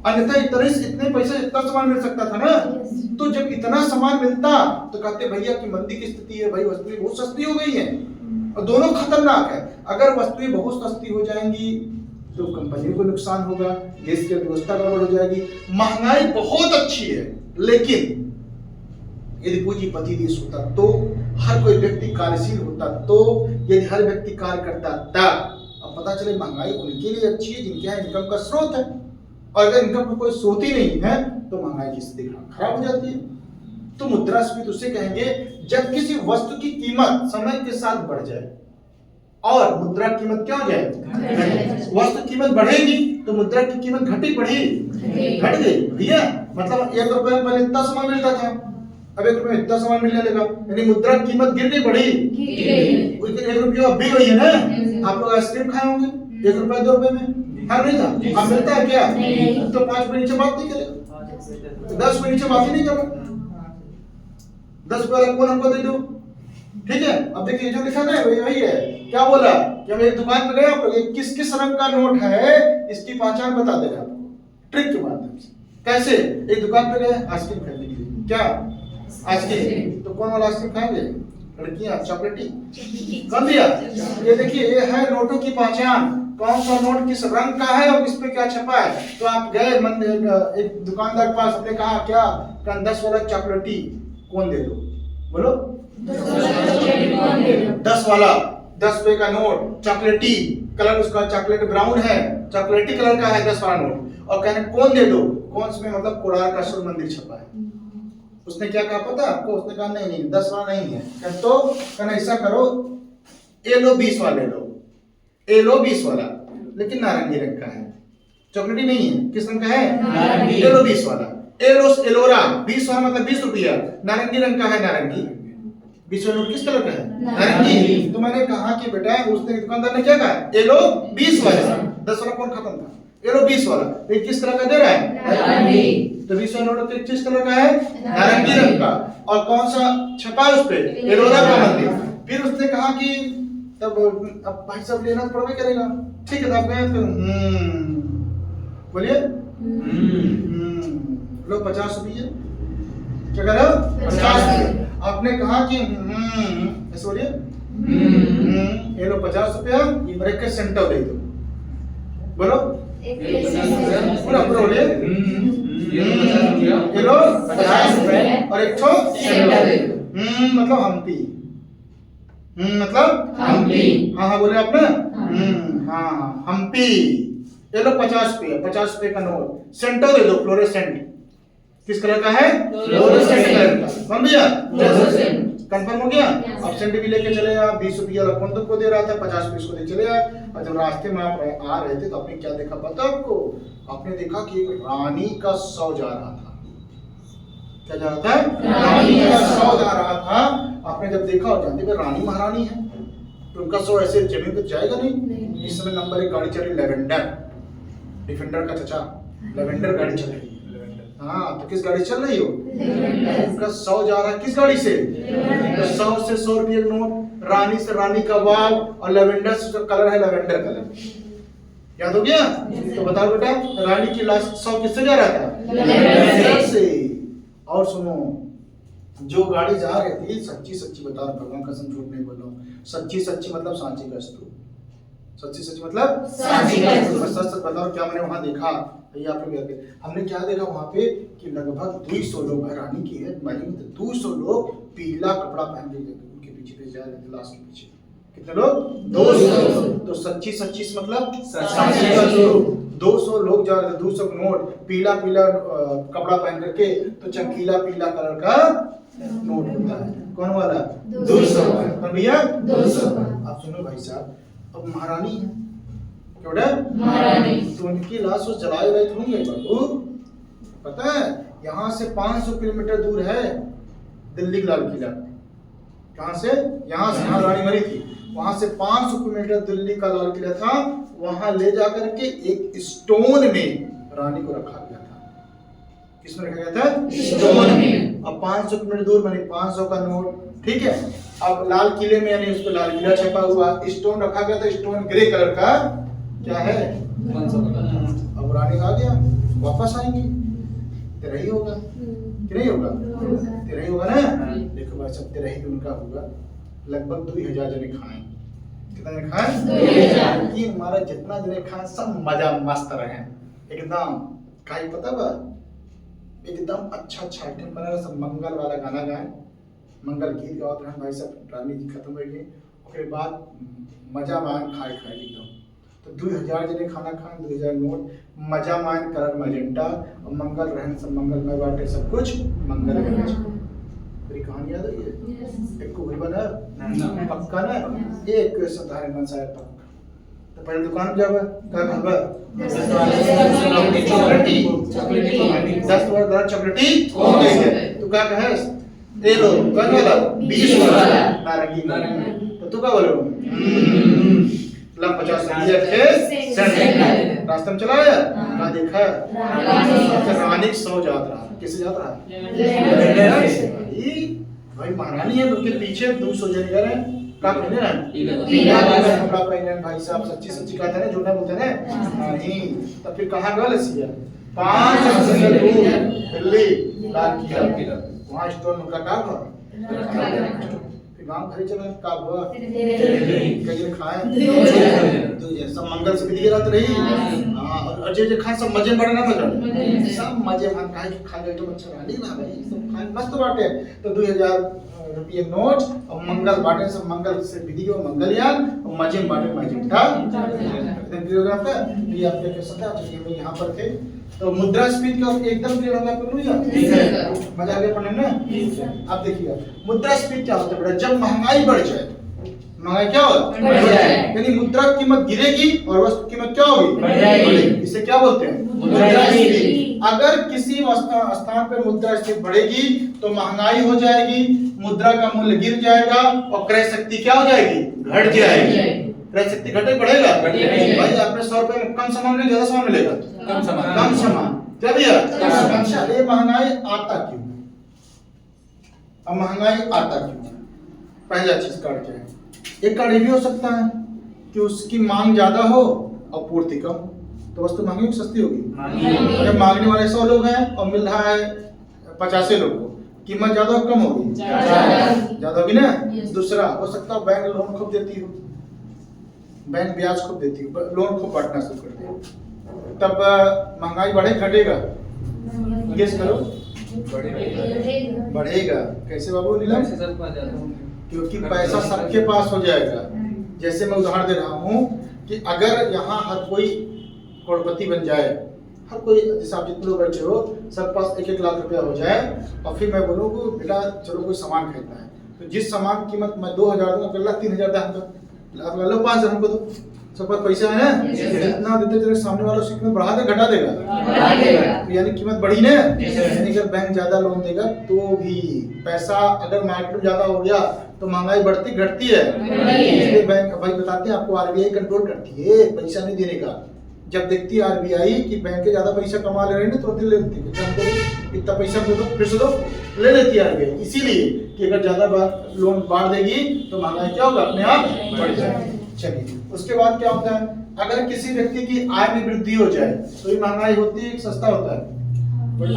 अन्यथा इतने पैसे इतना सामान मिल सकता था ना। तो जब इतना सामान मिलता तो कहते भैया की मंदी की स्थिति है, भाई वस्तुएं बहुत सस्ती हो गई है। और दोनों खतरनाक है, अगर वस्तुएं बहुत सस्ती हो जाएंगी तो कंपनी को नुकसान होगा, देश की अर्थव्यवस्था गड़बड़ हो जाएगी। महंगाई बहुत अच्छी है, लेकिन यदि पूंजीपति देश होता तो, हर कोई व्यक्ति कार्यशील होता तो, यदि हर व्यक्ति कार्य करता तब। अब पता चले महंगाई उनके लिए अच्छी है जिनके यहाँ इनकम का स्रोत है, और अगर इनकम का कोई स्रोत ही नहीं है तो महंगाई की स्थिति खराब हो जाती है। तो मुद्रास्फीति उसे कहेंगे जब किसी वस्तु की कीमत समय के साथ बढ़ जाए और मुद्रा की कीमत क्या हो जाए, वस्तु की कीमत बढ़ेगी तो मुद्रा की कीमत घटी बढ़ी घट गई भैया। मतलब 1 रुपए में पहले इतना सामान मिलता था, अब 1 रुपए में इतना सामान मिलने लगा, यानी मुद्रा की कीमत गिर गई बढ़ी। 1 रुपया अब भी वही है ना। आप लोग आइसक्रीम खाए होंगे 1 रुपया 2 रुपए में, हाँ नहीं था? अब मिलता है क्या? तो 5 रुपए नीचे बात नहीं करेगा, 10 रुपए नीचे बात ही नहीं करेगा। 10 रुपया कौन हमको दे दो, ठीक है। अब देखिए जो लिखा है वही है। क्या बोला कि हम एक दुकान पे गए, आप किस किस रंग का नोट है इसकी पहचान बता देगा आपको ट्रिक के माध्यम से। कैसे? एक दुकान पे गए आइसक्रीम खरीदने के लिए, क्या आइसक्रीम, तो कौन वाला आइसक्रीम खाएंगे? लड़कियां चॉकलेटी, कौन दिया? ये देखिए ये है नोटों की पहचान, कौन सा नोट किस रंग का है और किस पे क्या छपा है। तो आप गए एक दुकानदार के पास, आपने कहा क्या 10 वाला चॉकलेटी कौन दे दो, बोलो 10 वाला 10 रुपए का नोट चॉकलेटी कलर, उसका चॉकलेट ब्राउन है, चॉकलेटी कलर का है 10 वाला नोट, और कहने कौन दे दो, कौन से में मतलब कोणार्क का सूर्य मंदिर छपा है। उसने क्या कहा पता आपको? उसने कहा नहीं 10 वाला नहीं है। तो कहना ऐसा करो ये लो 20 वाले लो, ये लो 20 वाला, लेकिन नारंगी रंग का है, चॉकलेटी नहीं है। किस रंग का है? ये लो 20 वाला। एलोरा 20 वाला मतलब 20 रुपया, नारंगी रंग का है, नारंगी 20 वाला नोट किस कलर का है? नारंगी। तो मैंने कहा कि बेटा उसने दुकानदार ने क्या कहा? ये लो 20 वाला, 10 वाला कौन खत्म था? ये लो 20 वाला, ये किस तरह का दे रहा है? नारंगी। तो 20 वाला नोट किस कलर का है? नारंगी रंग का, और कौन सा छपा है उस पे? एलोरा का मंदिर। फिर उसने कहा कि तब अब भाई साहब लेना तो पड़वे करेगा, ठीक है। आप गए बोलिए लो 50 रुपये, क्या कर रहे हो? 50 रुपये। आपने कहा कि ऐसे बोलिए ये लो 50 रुपया और एक सेंटर दे दो, बोलो पूरा पूरा बोलिए ये लो 50 रुपये और एक सेंटर दे दो। मतलब हम्पी, मतलब हम्पी, हाँ हाँ बोले आपने, हाँ हम्पी। ये लो 50 रुपये, 50 रुपये का नोट, सेंटर दे दो फ्लोरेसेंट, किस कलर का है? फ्लोरेसेंट कलर का। बन गया? कंफर्म हो गया? अब सेंट भी लेके चले आ, 20 रुपया बंधक को दे रहा था, 50 रुपये इसको दे चले आ। और जब रास्ते में आप आ रहे थे तो आपने क्या देखा पता आपको? आपने देखा कि एक रानी का शव जा रहा था। क्या जा रहा था? रानी का शव जा रहा था। आपने जब देखा और जानते रानी महारानी है तो उनका शव ऐसे जमीन पे जाएगा नहीं। इस समय नंबर 1 गाड़ी चल रही लेवेंडर, डिफेंडर का चचा, लेवेंडर गाड़ी चल रही है। हाँ तो किस गाड़ी चल रही हो? उनका 100 जा रहा है किस गाड़ी से? तो 100 से 100 रुपये नोट, रानी से रानी का बाग, और लेवेंडर से जो कलर है लेवेंडर कलर। याद हो गया? तो बताओ बेटा रानी की लाश 100 किससे जा रहा था? लेवेंडर से। और सुनो जो गाड़ी जा रही थी, सच्ची सच्ची बता रहा, भगवान कसम झूठ नहीं बोल रहा हूँ, सच्ची सच्ची मतलब सांची का स्तूप, सच्ची सच्ची मतलब सांची का स्तूप। सच सच बताओ क्या मैंने वहां देखा भैया आप लोग? हमने क्या देखा वहां पे कि लगभग 200 लोग, रानी की है 200 लोग पीला कपड़ा पहन के उनके पीछे जा रहे थे, लाश के पीछे। कितने लोग? 200। तो 25 मतलब 200 लोग जा रहे थे, 200 नोट, पीला पीला कपड़ा पहन करके, तो चमकीला पीला कलर का नोट होता है। कौन वाला? 200 वाला। भैया 200। आप सुनो भाई साहब, अब महारानी है, क्या बेटा? महारानी। तो उनकी लाश वो जलाए गए होंगे बाबू, पता है? यहाँ से 500 किलोमीटर दूर है दिल्ली का लाल किला। कहाँ से? यहाँ से, यहाँ रानी मरी थी, वहां से 500 किलोमीटर दिल्ली का लाल किला था, वहां ले जाकर के एक स्टोन में रानी को रखा गया था। किसमें रखा गया था? स्टोन में। अब 500 किलोमीटर दूर बने 500 का नोट, ठीक है। अब लाल किले में, यानी उस पर लाल किला छपा हुआ, स्टोन रखा गया था, स्टोन ग्रे कलर का, क्या है? 500 का। अब रानी आ गया, वापस आएंगी, तेरा ही होगा कि नहीं होगा? तेरा ही होगा ना। देखो भाई सब, तेरा ही उनका होगा। लगभग 2000 जने खाए। कितना जने खाए? 2000। कि हमारा जितना जने खाए सब मजा मस्त रहे एकदम। काई पता बा, एकदम अच्छा आइटम बना रहा, सब मंगल वाला गाना गाए, मंगल गीत गाओ रहे भाई सब। रानी जी खत्म हो गई, उसके बाद मजा मान खाए एकदम। तो 2000 जने खाना खाए, 2000 नोट, मजा मान कलर मजेंटा, और मंगल रहन सब मंगलमय बाटे, सब कुछ मंगल है। मेरी कहानी याद है? एक को भाई बना पक्का ना, एक साधारण मन शायद पक्का। तो पहले दुकान पे जावा, क्या खावा? चॉकलेटी 10 वाला चॉकलेटी हो गई है। तू क्या कहेस? ले लो, कौन वाला? 20 वाला नारंगी। तो तू क्या बोलो? ला 50 रुपया के सेंट। रास्ते में चलाया ना, देखा रानी 100 जात रहा। किसे जात रहा? भाई महारानी है, उनके पीछे 200 जने गए हैं। क्या पहने ना? पीला कपड़ा पहने भाई साहब। सच्ची कहते हैं, झूठा बोलते हैं नहीं। तब फिर कहाँ गया लसिया? 500 किलोमीटर दूर दिल्ली लाल किला, वहाँ स्टोन उनका काम था। गांव घर चला का हुआ, कई खाए तो ये सब मंगल से विधि रात रही। हां, और जे जे खाए सब मजे बड़े ना मजा, सब मजे मान काहे कि खा गए तो अच्छा रानी ना भाई, सब खाए मस्त बाटे। तो 2000 रुपये नोट और मंगल बाटे, सब मंगल से विधि को मंगलयान और मजे बाटे मजेंटा। एकदम क्लियर होगा आपका? ये आप देख सकते हैं, आप ये यहां पर थे। तो मुद्रास्फीति का एकदम क्लियर होगा आपको? ठीक है, मजा आ गया पढ़ने में? आप देखिए मुद्रास्फीति क्या होता है बेटा? जब महंगाई बढ़ जाए, महंगाई क्या होगा? बढ़ जाए, यानी मुद्रा की कीमत गिरेगी और वस्तु की कीमत क्या होगी? बढ़ जाएगी। इसे क्या बोलते हैं? मुद्रास्फीति। अगर किसी स्थान पर मुद्रास्फीति बढ़ेगी तो महंगाई हो जाएगी, मुद्रा का मूल्य गिर जाएगा और क्रय शक्ति क्या हो जाएगी? घट जाएगी। क्रय शक्ति घटे बढ़ेगा भाई। आपने 100 रुपए में कम सामान मिलेगा, ज्यादा सामान मिलेगा? कम सामान। क्या भैया? अच्छा, ये महंगाई आता क्यों? अब महंगाई आता क्यों? पहला चीज कार्ड क्या है? एक कार्ड ये भी हो सकता है कि उसकी मांग ज्यादा हो और पूर्ति कम हो, तो वस्तु महंगी सस्ती होगी। अगर मांगने वाले 100 लोग हैं और मिल रहा है 50 लोग को, कीमत ज्यादा हो कम होगी? ज्यादा होगी ना। दूसरा हो सकता है बैंक लोन खूब देती हो, बैंक ब्याज खूब देती हो, लोन खूब बांटना शुरू कर दे, तब महंगाई बढ़े घटेगा? गेस करो। बढ़ेगा। कैसे बाबू नीलम? क्योंकि पैसा सबके पास हो जाएगा। जैसे मैं उदाहरण दे रहा हूँ कि अगर यहाँ हर कोई करोड़पति बन जाए, हर कोई, जैसे आप जितने लोग बैठे हो सब पास 1-1 लाख रुपया हो जाए, और फिर मैं बोलूँ कि बेटा चलो कोई सामान खरीदना है, तो जिस सामान की कीमत मैं 2000 दूंगा, अगला 3000 दूंगा, आप लो 5000 हमको दो, सब पास पैसा है ना, जितना देते चले सामने वाला उसकी कीमत बढ़ा दे घटा देगा, यानी कीमत बढ़ी ना। यानी अगर बैंक ज्यादा लोन देगा तो भी पैसा, अगर मार्केट में ज्यादा हो गया तो महंगाई बढ़ती घटती है, इसलिए बैंक भाई बताते हैं आपको, आरबीआई कंट्रोल करती है पैसा नहीं देने का। जब देखती है आरबीआई कि बैंक ज्यादा पैसा कमा ले रहे हैं ना, तुरंत ले लेती है, हमको इतना पैसा दो फिर से दो, ले लेती है आरबीआई, इसीलिए कि अगर ज्यादा लोन बांट देगी तो महंगाई क्या होगा? अपने आप बढ़ जाएगी। चलिए, उसके बाद क्या होता है? अगर किसी व्यक्ति की आय में वृद्धि हो जाए तो ये महंगाई होती है, सस्ता होता है?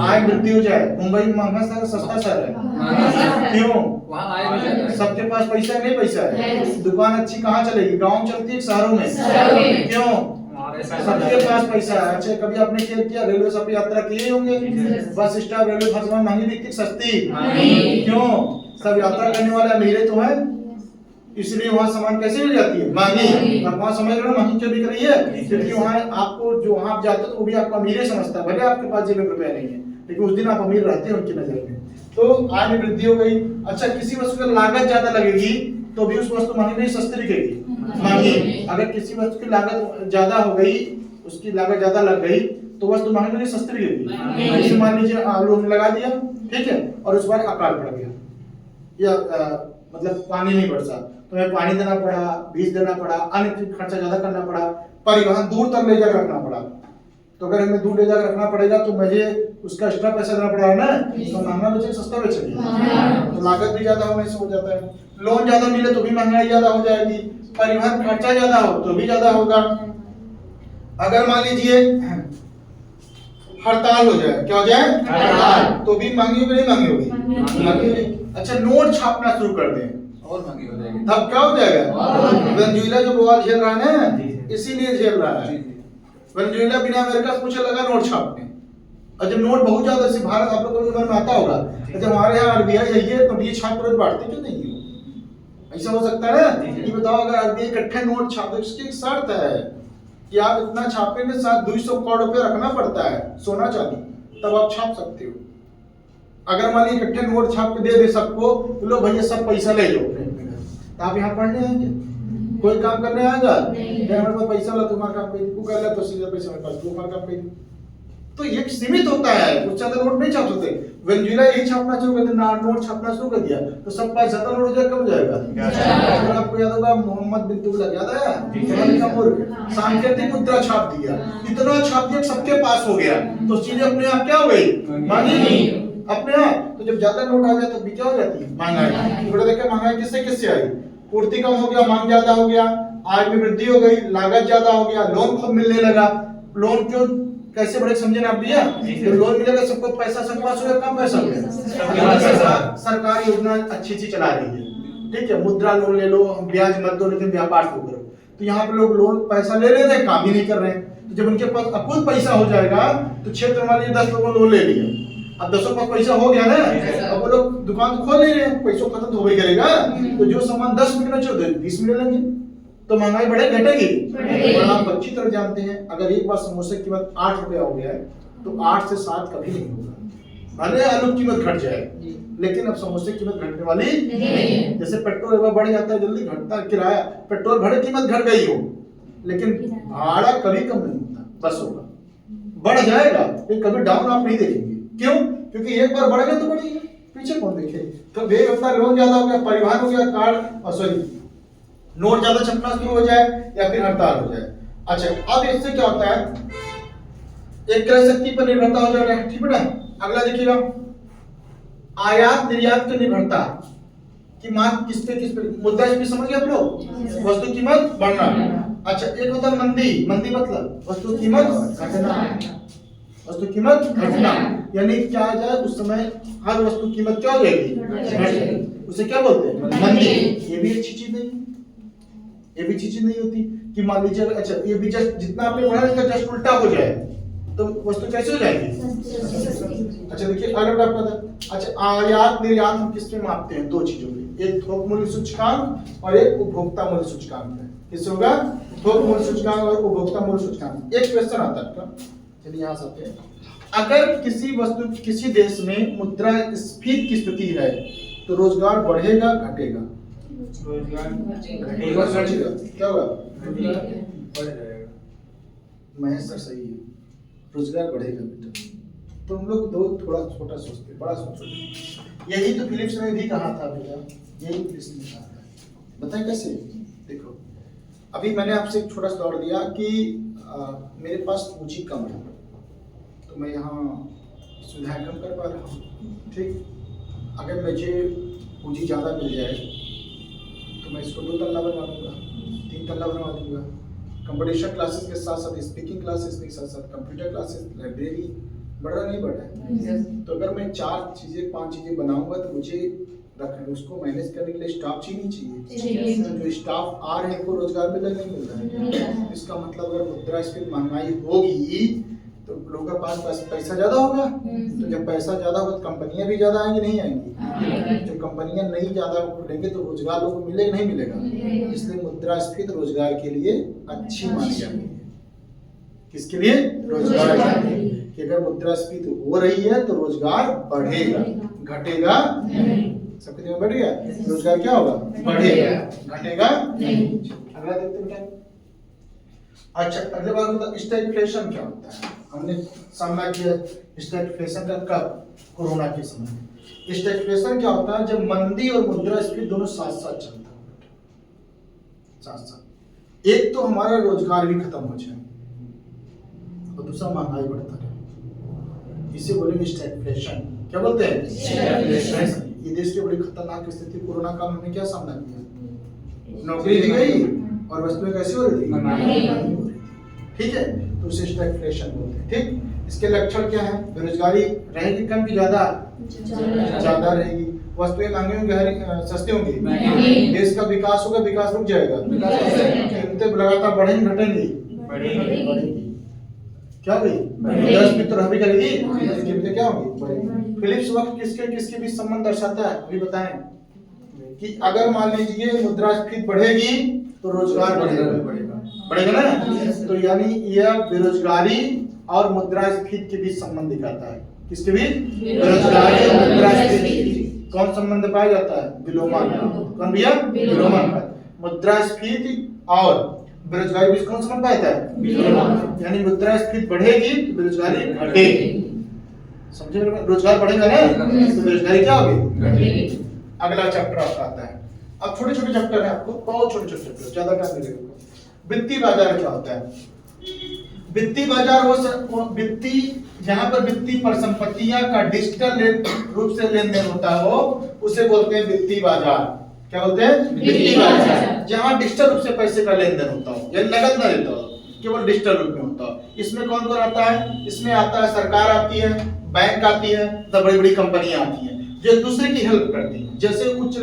आय वृद्धि हो जाए। मुंबई में महंगा शहर सस्ता शहर है, क्यों? सबके पास पैसा नहीं, पैसा है, दुकान अच्छी कहाँ चलेगी? गाँव चलती है शहरों में, क्यों? सबके पास पैसा है। अच्छा, कभी आपने क्या किया? रेलवे से यात्रा किए होंगे, बस स्टॉप रेलवे हर समय महंगी बिकती, सस्ती क्यों? सब यात्रा करने वाले अमीर तो है, इसलिए वहाँ सामान कैसे मिल जाती है, महंगी। आप वहाँ समझ रहे हो महंगी क्यों बिक रही है, क्योंकि वहाँ आपको जो वहाँ आप जाते हो तो वो भी आपको अमीर समझता है, भले आपके पास जेब में रुपया नहीं है, लेकिन उस दिन आप अमीर रहते हैं उनकी नजर में। तो आय में वृद्धि हो गई। अच्छा, किसी वस्तु की लागत ज्यादा लगेगी तो भी उस वस्तु महंगी नहीं, सस्ती बिकेगी, महंगी। अगर किसी वस्तु की लागत ज्यादा हो गई, उसकी लागत ज्यादा लग गई तो वस्तु महंगी नहीं, सस्ती बिकेगी। जैसे मान लीजिए लोन लगा दिया, ठीक है, और उस बार अकाल पड़ गया या मतलब पानी नहीं बरसा, तो हमें पानी देना पड़ा, बीज देना पड़ा, अन्य खर्चा ज्यादा करना पड़ा, परिवहन दूर तक ले जाकर रखना पड़ा। तो अगर हमें दूर ले जाकर रखना पड़ेगा तो मुझे उसका एक्स्ट्रा पैसा देना पड़ेगा ना, तो महंगा बेचेंगे सस्ता बेचेंगे, तो लागत भी ज्यादा होने से हो जाता है। लोन ज्यादा मिले तो भी महंगाई ज्यादा हो जाएगी, परिवहन खर्चा ज्यादा हो तो भी ज्यादा होगा। अगर मान लीजिए हड़ताल हो जाए, क्या हो जाए, हड़ताल, तो भी महंगी होगी, नहीं महंगी होगी, महंगी होगी। अच्छा, नोट छापना शुरू कर दें और महंगी हो जाएगी, तब क्या हो जाएगा, वेनेजुएला जो बवाल झेल रहा है ना, इसीलिए झेल रहा है। वेनेजुएला बिना अमेरिका से पूछे लगा नोट छापने, और जब नोट बहुत ज्यादा से भारत, आप लोगों को आता होगा, जब हमारे यहाँ आरबीआई है तो ये छाप कर बांटते क्यों नहीं हो, ऐसा हो सकता है ना। ये बताओ, अगर आरबीआई इकट्ठे नोट छापे, उसकी एक शर्त है कि आप इतना छापेंगे, साथ 200 करोड़ रुपए रखना पड़ता है सोना चांदी, तब आप छाप सकते हो। अगर मान लीजिए इकट्ठे नोट छाप के दे दे सबको, तो लो भैया सब पैसा ले लो, तो आप यहाँ पढ़ने आएंगे, कोई काम करने आएगा, हमारे पास पैसा ला, तुम्हारा काम कर तू कर ले, तो सीधा पैसा मेरे पास, तुम्हारा काम कर। तो ये सीमित होता है, उससे ज्यादा नोट नहीं छाप सकते। वेनेजुएला यही छापना शुरू कर दिया, नोट छापना शुरू कर दिया, तो सब पास ज्यादा नोट हो जाएगा, कम हो जाएगा। अगर आपको याद होगा मोहम्मद बिन तुगलक, याद है, सांकेतिक मुद्रा छाप दिया, इतना छाप दिया सबके पास हो गया, तो चीजें अपने आप क्या हो गई, महंगी अपने आप। तो जब ज्यादा नोट आ जाए तो भी क्या हो जाती है, महंगाई। थोड़ा देखिए महंगाई किससे किससे आई, पूर्ति कम हो गया, मांग ज्यादा हो गया, आय में वृद्धि हो गई, लागत ज्यादा हो गया, लोन खूब मिलने लगा। लोन क्यों कैसे बड़े समझे ना आप भैया, तो लोन मिलेगा सबको, पैसा सबके पास होगा, कम पैसा होगा। सरकार योजना अच्छी अच्छी चला रही है, ठीक है, मुद्रा लोन ले लो, ब्याज मत दो, लेकिन व्यापार शुरू करो। तो यहाँ पे लोग लोन पैसा ले रहे हैं, काम ही नहीं कर रहे हैं। तो जब उनके पास अकुत पैसा हो जाएगा, तो क्षेत्र मान लीजिए 10 लोगों ने लोन ले लिया, अब 10 पास पैसा हो गया ना, अब वो लोग दुकान तो खोल नहीं रहे, पैसों खत्म तो हो ही करेगा, तो जो सामान 10 मिनट में 20 मिनट लेंगे, तो महंगाई बढ़े घटेगी। और आप अच्छी तरह जानते हैं, अगर एक बार समोसे की कीमत 8 रुपया हो गया है, तो 8 से 7 कभी नहीं होगा, भले आलू की कीमत घट जाए, लेकिन अब समोसे की कीमत घटने वाली नहीं। जैसे पेट्रोल एक बार बढ़ जाता है, जल्दी घटता है किराया, पेट्रोल भले कीमत घट गई हो, लेकिन भाड़ा कभी कम नहीं होता, बसों का बढ़ जाएगा, लेकिन कभी डाउन आप नहीं देखेंगे। क्यों? क्योंकि एक बार बढ़ गया तो बढ़ेगा, पीछे कौन देखे। तो बेग अपना लोन ज्यादा हो गया, परिवहन हो गया, कार्ड सॉरी नोट ज्यादा छपना शुरू हो जाए, या फिर हड़ताल हो जाए। अच्छा, अब इससे क्या होता है, एक क्रय शक्ति पर निर्भरता हो जाएगा, ठीक है ना। अगला देखिएगा, आयात निर्यात की निर्भरता की मांग किस पे मुद्रास्फीति समझ गए आप लोग, वस्तु कीमत बढ़ना। अच्छा, एक होता है मंदी, मंदी मतलब वस्तु कीमत घटना, वस्तु कीमत घटना, यानी क्या आ जाए उस समय हर वस्तु कीमत क्या हो जाएगी, उसे क्या बोलते हैं, मंदी। ये भी अच्छी चीज नहीं, ये भी चीज नहीं होती कि मान लीजिए, अच्छा ये भी जस्ट जितना आपने पढ़ा इसका जस्ट उल्टा हो जाए तो वस्तु कैसे हो जाएगी। अच्छा देखिए अगला टॉपिक आता है, अच्छा आयात निर्यात हम किस में मापते हैं, 2 चीजों में, एक थोक मूल्य सूचकांक और एक उपभोक्ता मूल्य सूचकांक है। किससे होगा, थोक मूल्य सूचकांक और उपभोक्ता मूल्य सूचकांक। एक क्वेश्चन आता है, चलिए यहाँ से हैं, अगर किसी वस्तु किसी देश में मुद्रास्फीति की स्थिति है तो रोजगार बढ़ेगा घटेगा, रोजगार घटेगा, क्या होगा, बढ़ जाएगा। महेश सर सही है, रोजगार बढ़ेगा बेटा। तो हम लोग दो थोड़ा छोटा सोचते, बड़ा सोचते। यही तो फिलिप्स ने भी कहा था बेटा, यही फिलिप्स ने कहा था। बताएं कैसे, देखो अभी मैंने आपसे एक छोटा सा और दिया कि मेरे पास पूंजी कम है, तो मैं यहाँ सुविधाएं कम कर पा रहा हूँ, ठीक। अगर मुझे पूंजी ज़्यादा मिल जाए तो मैं इसको 2 तल्ला बनवा दूंगा, 3 तल्ला बनवा दूंगा। कंपटीशन क्लासेस के साथ साथ स्पीकिंग क्लासेस के साथ साथ कंप्यूटर क्लासेस, लाइब्रेरी, बढ़ रहा नहीं बढ़ रहा है। तो अगर मैं 4 चीज़ें 5 चीज़ें बनाऊंगा तो मुझे रखने उसको मैनेज करने के लिए स्टाफ चाहिए। तो जो स्टाफ आ रहे हैं को रोजगार मिल नहीं मिल रहा है। इसका मतलब अगर मुद्रास्फीति महंगाई होगी तो लोगों के पास पैसा ज्यादा होगा, तो जब पैसा ज्यादा होगा तो कंपनियां भी ज्यादा आएंगी नहीं आएंगी, जो कंपनियां नई ज्यादा खुलेंगे तो रोजगार लोगों को मिलेगा नहीं मिलेगा, इसलिए मुद्रास्फीति रोजगार के लिए अच्छी मानी जाती है। किसके लिए? रोजगार के लिए। कि अगर मुद्रास्फीति हो रही है तो रोजगार बढ़ेगा, घटेगा नहीं। सबके दिमाग में बैठ गया? रोजगार क्या होगा? बढ़ेगा, घटेगा नहीं। अगला देखते हैं बेटा। अच्छा, अगले बात होता है स्टैगफ्लेशन क्या होता है। हमने सामना किया स्टैगफ्लेशन का कब? कोरोना के समय। स्टैगफ्लेशन क्या होता है? जब मंदी और मुद्रास्फीति दोनों साथ साथ चलता है, साथ साथ। एक तो हमारा रोजगार भी खत्म हो जाए और दूसरा महंगाई बढ़ता है, इसे बोलेंगे स्टैगफ्लेशन। क्या बोलते हैं? स्टैगफ्लेशन। ये देश की बड़ी खतरनाक स्थिति। कोरोना काल में क्या सामना किया? नौकरी दी गई और वस्तुएं कैसी हो रही थी? ठीक है, तो उसे स्टैगफ्लेशन बोलते हैं। ठीक, इसके लक्षण क्या है? बेरोजगारी रहेगी कम की ज्यादा? ज्यादा रहेगी। वस्तुएं महंगी होंगी, सस्ती होंगी? देश का विकास होगा, विकास रुक जाएगा? कीमतें लगातार बढ़ेंगी घटेंगी? बढ़ेगी। क्या हुई? मुद्रास्फीति तो रह करेगी, कीमतें क्या होंगी? फिलिप्स वक्त किसके किसके बीच संबंध दर्शाता है? अभी बताएं कि अगर मान लीजिए मुद्रास्फीति बढ़ेगी तो रोजगार बढ़ेगा ना। तो यानी यह बेरोजगारी और मुद्रास्फीति के बीच संबंध दिखाता है। किसके बीच? बेरोजगारी और मुद्रास्फीति। कौन संबंध पाया जाता है? विलोमन। कौन भैया? विलोमन। मुद्रास्फीति और बेरोजगारी बीच कौन संबंध पाया जाता है? विलोमन। यानी मुद्रास्फीति बढ़ेगी तो बेरोजगारी घटेगी। समझे? रोजगार बढ़ेगा ना तो बेरोजगारी क्या होगी? अगला चैप्टर आपका आता है। अब छोटे छोटे चैप्टर है, आपको बहुत छोटे छोटे चैप्टर, ज्यादा टाइम नहीं लगेगा। वित्तीय बाजार क्या होता है? वित्तीय बाजार वो वित्तीय, जहां पर वित्तीय परिसंपत्तियां का डिजिटल रूप से लेन देन होता हो उसे बोलते हैं वित्तीय बाजार। क्या बोलते हैं? वित्तीय बाजार। जहां डिजिटल रूप से पैसे का लेन देन होता हो, यानी नगद ना लेता हो, केवल डिजिटल रूप में होता हो। इसमें कौन कौन आता है? इसमें आता है सरकार आती है, बैंक आती है, तो बड़ी बड़ी कंपनियां आती हैं जो एक दूसरे की हेल्प करती है। जैसे उच्च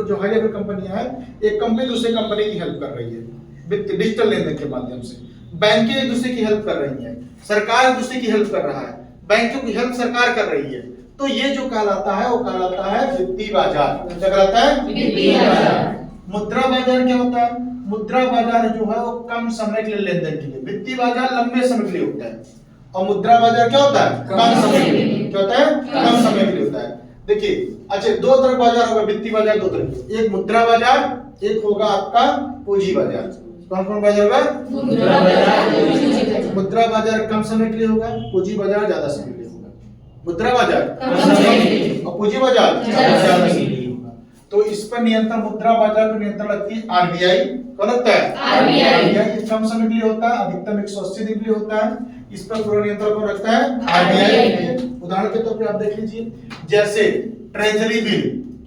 जो हाई लेवल कंपनियां हैं, एक कंपनी दूसरे कंपनी की हेल्प कर रही है डिजिटल लेनदेन के माध्यम से। बैंकें एक दूसरे की हेल्प कर रही हैं, सरकार एक दूसरे की हेल्प कर रहा है, बैंकों की हेल्प सरकार कर रही है। तो ये जो कहलाता है वो कहलाता है वित्तीय बाजार। क्या कहलाता है? वित्तीय बाजार। मुद्रा बाजार क्या होता है? मुद्रा बाजार जो है वो कम समय के लिए लेनदेन के लिए। वित्तीय बाजार लंबे समय के लिए होता है और मुद्रा बाजार क्या होता है? कम समय के लिए। क्या होता है? कम समय के लिए होता है। देखिए, अच्छा, दो तरह बाजार होगा वित्तीय बाजार, दो तरह के। एक मुद्रा बाजार, एक होगा आपका पूंजी बाजार। कौन कौन बाजार होगा? मुद्रा बाजार। मुद्रा बाजार कम समय के लिए होगा, पूंजी बाजार ज्यादा समय के लिए होगा। मुद्रा बाजार कम समय के लिए और पूंजी बाजार ज्यादा समय के लिए होगा। तो इस पर नियंत्रण, मुद्रा बाजार पर नियंत्रण रखती है आरबीआई। कौन रखता है? आरबीआई। कम समय के लिए होता है, अधिकतम 180 दिन के लिए होता है। इस पर पूरा नियंत्रण कौन रखता है? आरबीआई। उदाहरण के तौर पे आप देख लीजिए, जैसे ट्रेजरी बिल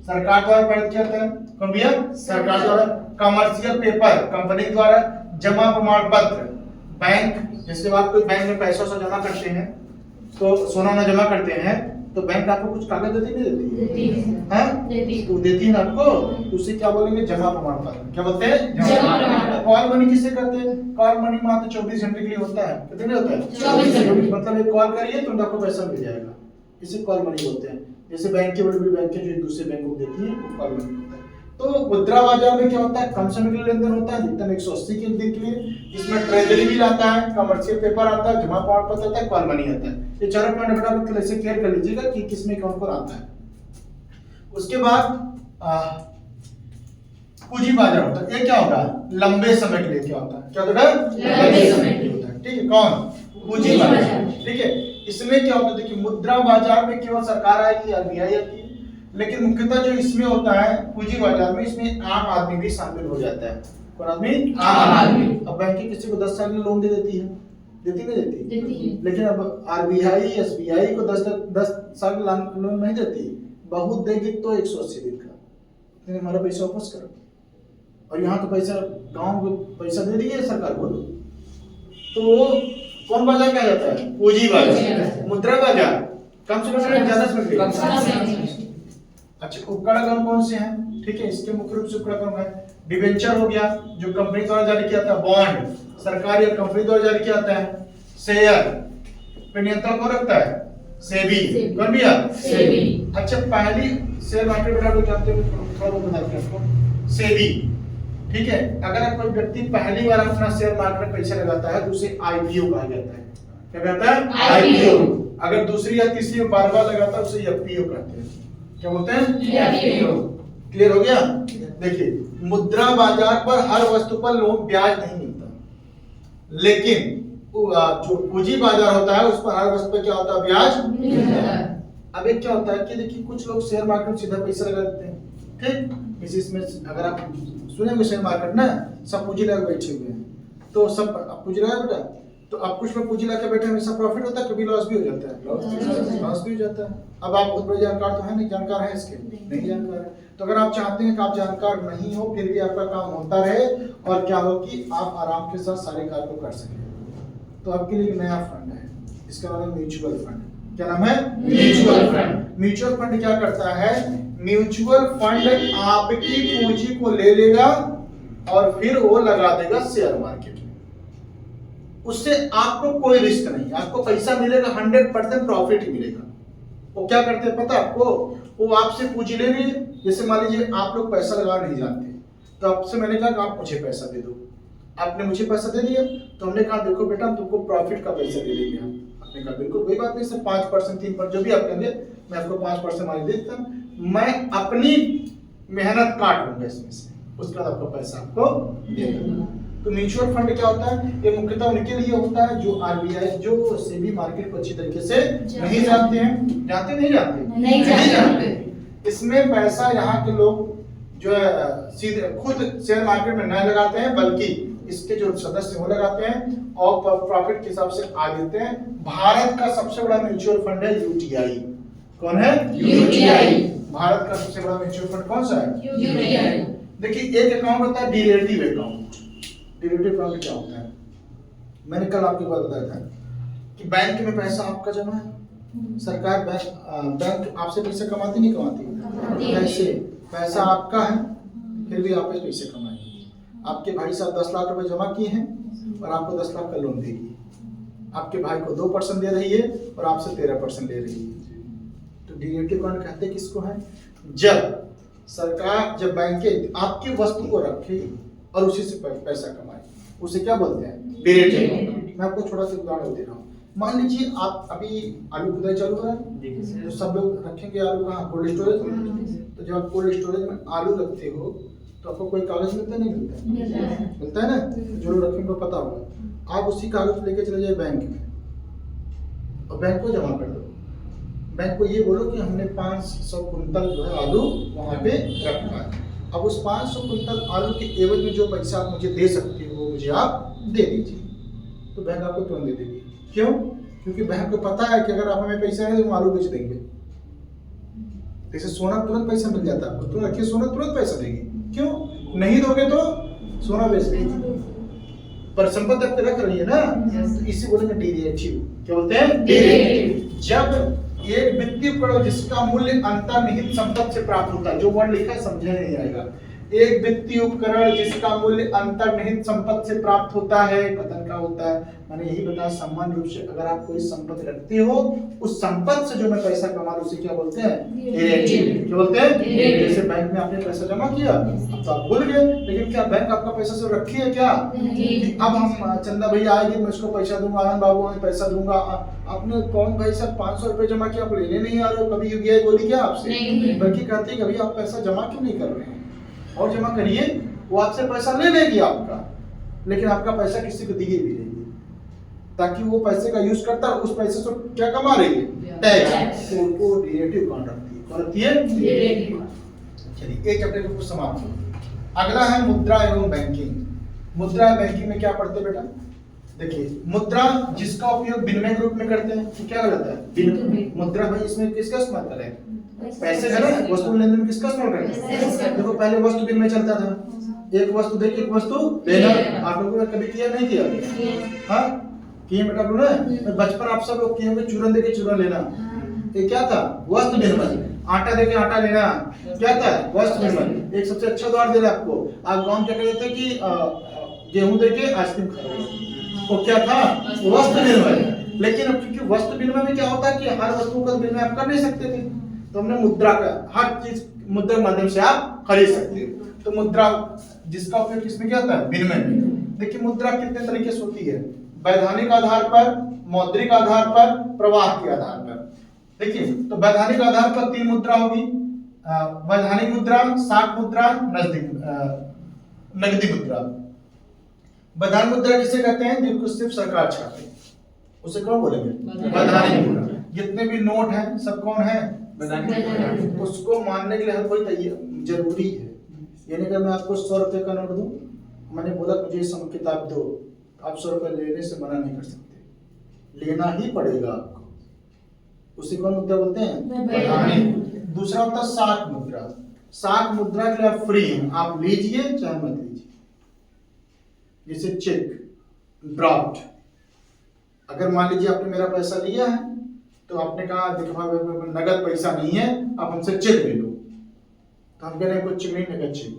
सरकार द्वारा पारित किया जाता है। कौन भैया? सरकार द्वारा। कमर्शियल पेपर कंपनी द्वारा। जमा प्रमाण पत्र बैंक, जैसे आप कोई बैंक में पैसा जमा करते हैं तो सोना ना जमा करते हैं तो बैंक आपको कुछ कागज देती नहीं देती है? तो देती है ना आपको, तो उसे क्या बोलेंगे? जमा प्रमाण पत्र। क्या बोलते हैं? जमा प्रमाण पत्र। कॉल मनी किसे करते हैं? कॉल मनी मात्र 24 घंटे के लिए होता है। कितने होता है? 24 घंटे। मतलब एक कॉल करिए तो आपको पैसा मिल जाएगा, इसे कॉल मनी बोलते हैं। जैसे बैंक के बड़ी बड़ी बैंकें जो एक दूसरे बैंक को देती हैं वो कॉल मनी होता है। तो मुद्रा बाजार में क्या होता है? कम समय के लिए लेनदेन होता है, अधिकतम 180 के दिन के लिए। इसमें ट्रेजरी बिल आता है, कमर्शियल पेपर आता है, जमा प्रमाण पत्र आता है, कॉल मनी आता है। ये चारों पॉइंट बेटा ऐसे क्लियर कर लीजिएगा कि किसमें कौन कौन आता है। उसके बाद पूंजी बाजार होता है। ये क्या होगा? लंबे समय के लिए क्या होता है? क्या होता है? लंबे समय के लिए होता है। ठीक है, कौन? पूंजी बाजार। ठीक है, इसमें क्या होता है? देखिए, मुद्रा बाजार में केवल सरकार आएगी, आरबीआई आती है, लेकिन मुख्यतः जो इसमें होता है पूंजी बाजार में, इसमें आम आदमी भी शामिल हो जाता है। कौन आदमी? आम आदमी। अब बैंक किसी को 10 साल में लोन दे देती है, देती नहीं देती? लेकिन अब आरबीआई एसबीआई को 10 साल लोन नहीं देती, बहुत देगी तो 180 दिन का। हमारा पैसा वापस करो। और यहाँ तो पैसा गांव को पैसा दे रही है सरकार को, तो कौन बाजार कहा जाता है? पूंजी बाजार। मुद्रा बाजार कम से कम ज्यादा समय। अच्छा, उपकरण कौन से हैं? ठीक है, इसके मुख्य रूप से उपकरण है डिबेंचर हो गया जो कंपनी द्वारा जारी किया जाता है, बॉन्ड सरकार या कंपनी द्वारा जारी किया जाता है, शेयर पे नियंत्रण कौन रखता है? सेबी। कौन भैया? सेबी। अच्छा, पहली शेयर मार्केट बेटा लोग जानते हो, थोड़ा बहुत बता दें आपको। सेबी, ठीक है। अगर कोई व्यक्ति पहली बार अपना शेयर मार्केट में पैसा लगाता है तो उसे आईपीओ कहा जाता है। क्या कहता है? आईपीओ। अगर दूसरी या तीसरी बार बार लगाता है उसे एफपीओ कहते हैं। क्या बोलते हैं? एफपीओ। क्लियर हो गया? देखिए, मुद्रा बाजार पर हर वस्तु पर लोन ब्याज नहीं मिलता, लेकिन जो पूंजी बाजार होता है उस पर हर वस्तु पे क्या होता है? ब्याज मिलता है। अब एक क्या होता है कि देखिए, कुछ लोग शेयर मार्केट में सीधा पैसा लगा देते हैं, ठीक। इसमें अगर आप सुनेंगे शेयर मार्केट ना, सब पूंजी लगा बैठे हुए हैं, तो सब पूंजी लगा बेटा, तो अब कुछ में पूंजी लगा बैठे हमेशा प्रॉफिट होता है, कभी लॉस भी हो जाता है, लॉस भी हो जाता है। अब आप बहुत बड़े जानकार तो है नहीं, जानकार है इसके? नहीं जानकार है। तो अगर आप चाहते हैं कि आप जानकार नहीं हो फिर भी आपका काम होता रहे और क्या हो कि आप आराम के साथ सारे कार्य को कर सकें, तो आपके लिए नया फंड है, इसका नाम है म्यूचुअल फंड। क्या नाम है? Mutual fund. म्यूचुअल फंड क्या करता है? म्यूचुअल फंड आपकी पूंजी को ले लेगा और फिर वो लगा देगा शेयर मार्केट में। उससे आपको कोई रिस्क नहीं, आपको पैसा मिलेगा, 100% प्रॉफिट ही मिलेगा। वो क्या करते हैं पता आपको? वो आपसे पूंजी ले लिए, जैसे मान लीजिए आप लोग पैसा लगा नहीं जानते, तो आपसे मैंने कहा कि आप मुझे पैसा दे दो, आपने मुझे पैसा दे दिया, तो हमने कहा देखो बेटा हम तुमको प्रॉफिट का पैसा दे देंगे। हम आपने कहा बिल्कुल कोई बात नहीं सर, 5% 3% जो भी आप कहेंगे मैं आपको 5% मान देता हूँ, मैं अपनी मेहनत काट लूंगा इसमें से, उसके बाद आपका पैसा आपको दे दूंगा। तो म्यूचुअल फंड क्या होता है? ये मुख्यतः उनके लिए होता है जो आरबीआई, जो सेबी मार्केट को अच्छी तरीके से नहीं जानते हैं। जानते नहीं जानते? नहीं जानते। इसमें पैसा यहाँ के लोग जो है सीधे खुद शेयर मार्केट में नहीं लगाते हैं, बल्कि इसके जो सदस्य वो लगाते हैं और प्रॉफिट के हिसाब से आ देते हैं। भारत का सबसे बड़ा म्यूचुअल फंड है यूटीआई। कौन है? यूटीआई। भारत का सबसे बड़ा म्यूचुअल फंड कौन सा है? यूटीआई। देखिए, एक अकाउंट होता है डेरिवेटिव अकाउंट। डेरिवेटिव अकाउंट क्या होता है? मैंने कल आपको बात बताया था कि बैंक में पैसा आपका जमा है, सरकार बैंक आपसे पैसे कमाती नहीं कमाती? कैसे? पैसा आपका है फिर भी आप पैसे कमाएंगे। आपके भाई साहब 10 लाख रुपए जमा किए हैं और आपको 10 लाख का लोन देगी, आपके भाई को 2% दे रही है और आपसे 13% ले रही है। तो डेरिवेटिव अकाउंट कहते हैं किसको है? जब सरकार, जब बैंकें आपकी वस्तु को रखे और उसी से पैसा कमाए, उसे क्या बोलते हैं? डेरिवेटिव। मैं आपको छोटा सा उदाहरण दे रहा हूँ। मान लीजिए आप अभी आलू खुदाई चालू है, तो सब लोग रखेंगे आलू कहाँ? कोल्ड स्टोरेज में। तो जब आप कोल्ड स्टोरेज में आलू रखते हो तो आपको कोई कागज मिलता है? नहीं मिलता है ना? जो लोग रखेंगे पता होगा। आप उसी कागज लेके चले जाए बैंक में और बैंक को जमा कर दो। बैंक को ये बोलो कि हमने 500 कुंटल जो है आलू वहाँ पे रखा है, अब उस 500 कुंटल आलू के एवज में जो पैसा आप मुझे दे सकते हो वो मुझे आप दे दीजिए। तो बैंक आपको तुरंत दे देगी। क्यों? क्योंकि बैंक को पता है कि अगर आप हमें पैसा है तो हम आलू बेच देंगे। जैसे सोना तुरंत पैसा मिल जाता है आपको, तो रखिए सोना तुरंत पैसा देगी। क्यों? नहीं दोगे तो सोना बेच देंगे, पर संपत्ति आपके रख रही है ना, तो इसे बोलेंगे डेरिवेटिव। क्या बोलते हैं? डेरिवेटिव। जब एक वित्तीय उपकरण जिसका मूल्य अंतर्निहित संपत्ति से प्राप्त होता है, जो वर्ड लिखा है समझे नहीं आएगा, एक वित्तीय उपकरण जिसका मूल्य अंतर्निहित संपत्ति से प्राप्त होता है, कथन का होता है, मैंने यही बताया सामान्य रूप से अगर आप कोई संपत्ति रखते हो, उस संपत्ति से जो मैं पैसा कमा रहा हूं उसे क्या बोलते हैं? डेरिवेटिव। क्या बोलते हैं? जैसे बैंक में आपने पैसा जमा किया, अब तो आप भूल गए, लेकिन क्या बैंक आपका पैसा सिर्फ रखी है क्या? कि अब हम चंदा भैया आएंगे मैं उसको पैसा दूंगा, आनंद बाबू मैं पैसा दूंगा। आपने कौन भाई साहब 500 रुपए जमा किया, आप लेने नहीं आ रहे हो, कभी यूपीआई बोली क्या आपसे? बल्कि कहते हैं कभी आप पैसा जमा क्यों नहीं कर रहे हैं, और जमा करिए, वो आपसे पैसा ले लेगी आपका, लेकिन आपका पैसा किसी को दिए भी नहीं, ताकि वो पैसे का यूज करता है, उस पैसे से क्या कमा रही है? टैक्स। तो उनको डेरिवेटिव अकाउंट रखती है। कौन रखती है? डेरिवेटिव। चलिए एक चैप्टर को समाप्त हो। अगला है मुद्रा एवं बैंकिंग। मुद्रा बैंकिंग में क्या पढ़ते बेटा? देखिए, मुद्रा जिसका उपयोग विनिमय के रूप में करते हैं, तो क्या रहता है? मुद्रा। भाई इसमें किसका इस्तेमाल करें? पैसे है ना, वस्तु लेन देन किसका इस्तेमाल करें? देखो पहले वस्तु विनिमय चलता था, एक वस्तु देके एक वस्तु देना। आप लोगों ने कभी किया नहीं किया? हाँ किए बेटा लोग ना, बचपन आप सब लोग किए होंगे, चूरन देके चूरन लेना, ये क्या था? वस्तु विनिमय। आटा देके आटा लेना क्या था? वस्तु विनिमय। एक सबसे अच्छा उदाहरण दे रहा आपको, आप गाँव क्या कहते थे कि गेहूं देके आइसक्रीम खाओ, वो क्या था? वस्तु विनिमय। लेकिन अब क्योंकि वस्तु विनिमय में क्या होता है कि हर वस्तु का विनिमय आप कर नहीं सकते थे, तो हमने मुद्रा का हर चीज मुद्रा के माध्यम से आप खरीद सकते हो। तो मुद्रा जिसका उपयोग किसमें किया जाता है? विनिमय में। देखिए मुद्रा कितने तरीके से होती है, वैधानिक आधार पर, मौद्रिक आधार पर, प्रवाह के आधार पर। देखिए तो वैधानिक आधार पर 3 मुद्रा होगी, वैधानिक मुद्रा, साख मुद्रा, नगदी मुद्रा। वैधानिक मुद्रा किसे कहते हैं? जिनको सिर्फ सरकार छापे, उसे कौन बोलेंगे? वैधानिक मुद्रा। जितने भी नोट हैं सब कौन है? वैधानिक। उसको मानने के लिए हर कोई जरूरी है। यानी कि मैं आपको 100 रुपए का नोट दूं, मैंने बोला मुझे सम किताब दो, आप 100 रुपए लेने से मना नहीं कर सकते, लेना ही पड़ेगा आपको। उसी को मुद्रा बोलते हैं वैधानिक। दूसरा होता है साख मुद्रा। साख मुद्रा के लिए आप फ्री हैं, आप लीजिए चाहे मत लीजिए। जैसे चेक, ड्राफ्ट। अगर मान लीजिए आपने मेरा पैसा लिया है तो आपने कहा दिखा नगद पैसा नहीं है, आप हमसे चेक ले लो, तो हम कह रहे हैं कुछ नहीं, नगद चाहिए।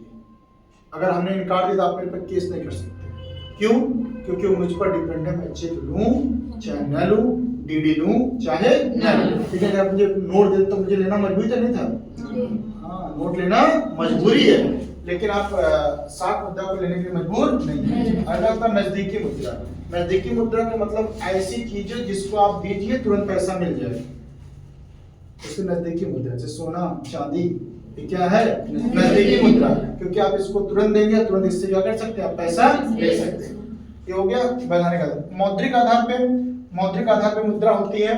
अगर हमने इनकार दिया तो आप मेरे पर केस नहीं कर सकते। क्यों? क्योंकि वो मुझ पर डिपेंड है, मैं चेक लूं चाहे न लूं, डीडी लूं चाहे न लूं। ठीक है, अगर मुझे नोट दे तो मुझे लेना मजबूरी तो नहीं था। हाँ, नोट लेना मजबूरी है, लेकिन आप साख मुद्रा को लेने के लिए मजबूर नहीं है। अगला होता है नजदीकी मुद्रा। नजदीकी मुद्रा का मतलब ऐसी चीजें जिसको आप दीजिए तुरंत पैसा मिल जाए, उसकी नजदीकी मुद्रा। जैसे सोना, चांदी, ये क्या है? नजदीकी मुद्रा। क्योंकि आप इसको तुरंत देंगे, तुरंत इससे क्या कर सकते हैं? आप पैसा ले सकते हैं। ये हो गया वैधानिक आधार। मौद्रिक आधार पे, मौद्रिक आधार पे मुद्रा होती है,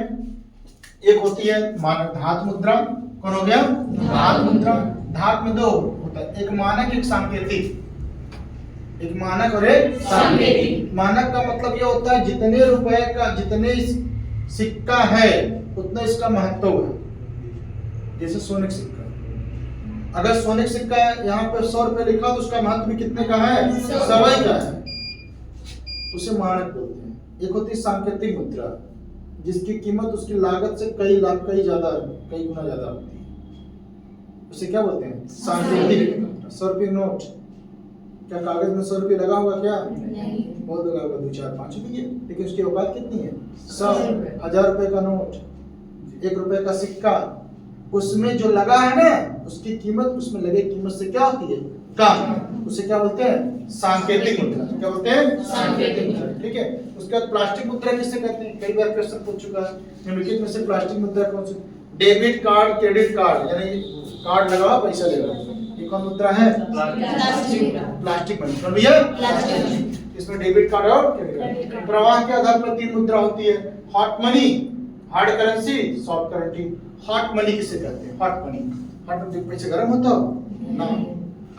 एक होती है मानक धातु मुद्रा। कौन हो गया? धातु मुद्रा। धातु में 2 होता है, एक मानक एक सांकेतिक। एक मानक और एक सांकेतिक। मानक का मतलब ये होता है जितने रुपए का, जितने सिक्का है उतना इसका महत्व है। जैसे सोने का सिक्का, अगर सोने का सिक्का यहाँ पे 100 रुपए लिखा तो उसका महत्व भी कितने का है? 100 का है, उसे मानक बोलते हैं। एक होती है सांकेतिक मुद्रा, जिसकी कीमत उसकी लागत से कई लाख, कई गुना ज्यादा होती है, उसे क्या बोलते हैं? सांकेतिक। 100 रुपये नोट, क्या कागज में 100 रुपये लगा होगा? क्या नहीं, बहुत लगा होगा, 2, 4, 5 रुपये, लेकिन उसकी औकात कितनी है? 100। 1000 रुपए का नोट, 1 रुपए का सिक्का, उसमें जो लगा है ना उसकी कीमत उसमें लगे कीमत से क्या होती है? कम। उसे क्या बोलते हैं? सांकेतिक मुद्रा। क्या बोलते हैं? सांकेतिक मुद्रा। ठीक है। उसके बाद प्लास्टिक मुद्रा किसे कहते हैं? कई बार क्वेश्चन पूछ चुका है। निम्नलिखित में से प्लास्टिक मुद्रा कौन सी? डेबिट कार्ड, क्रेडिट कार्ड, यानी कार्ड लगाओ पैसा ले लो, ये कौन मुद्रा है? प्लास्टिक मुद्रा। भैया इसमें डेबिट कार्ड और क्रेडिट कार्ड। प्रवाह के आधार पर 3 मुद्रा होती है, hot money, hard currency, soft currency. Hot money किसे कहते हैं? हॉट मनी, हॉट मनी पैसे गर्म होता हो ना,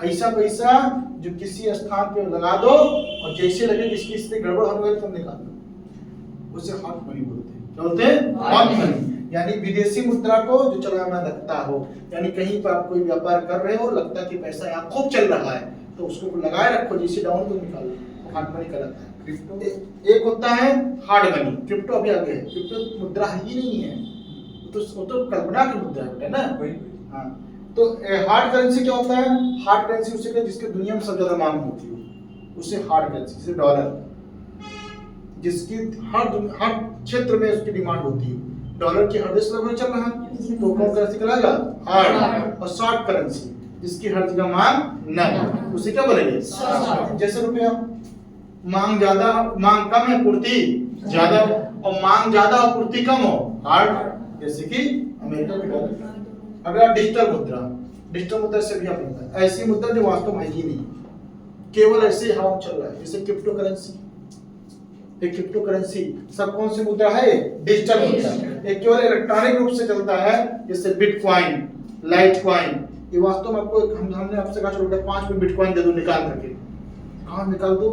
ऐसा पैसा जो किसी स्थान पे लगा दो और जैसे लगे किसकी इससे गड़बड़ होने लगे तुम निकाल दो, उसे हॉट मनी बोलते हैं। क्या बोलते हैं? Hot money. यानी विदेशी मुद्रा को जो चलाना लगता हो, यानी कहीं पर आप कोई व्यापार कर रहे हो, लगता है कि पैसा यहाँ खूब चल रहा है तो उसको लगाए रखो, जैसे डाउन तो निकाल लो, हॉट मनी कहलाता है। एक होता है हार्ड मनी, क्रिप्टो अभी आगे है, क्रिप्टो मुद्रा ही नहीं है, वो तो कल्पना की मुद्रा है ना। हाँ, तो हार्ड करेंसी क्या होता है? हार्ड करेंसी उसे कहते हैं जिसके दुनिया में सबसे ज्यादा मांग होती है, उसे हार्ड करेंसी। जैसे डॉलर, जिसकी हर क्षेत्र में उसकी डिमांड होती है। डॉलर की हर देश में चल रहा है तो कौन करेंसी कहलाएगा? हार्ड। और सॉफ्ट करेंसी जिसकी हर जगह मांग न हो, उसे क्या बोलेंगे? जैसे रुपया, मांग ज्यादा, मांग कम है, पूर्ति ज्यादा, और मांग ज्यादा और पूर्ति कम हो, हार्ड। जैसे कि अमेरिका में डॉलर। अगर डिजिटल मुद्रा, डिजिटल मुद्रा से भी आप होता है ऐसी मुद्रा जो वास्तव में ही नहीं, केवल ऐसे हवा चल रहा है, जैसे क्रिप्टो करेंसी। एक क्रिप्टो करेंसी सब कौन सी मुद्रा है? डिजिटल मुद्रा। एक केवल इलेक्ट्रॉनिक रूप से चलता है, जैसे बिटकॉइन, लाइटकॉइन। ये वास्तव में आपको हमने आपसे कहा चलो 5 में बिटकॉइन दे दो निकाल करके, कहाँ निकाल दो?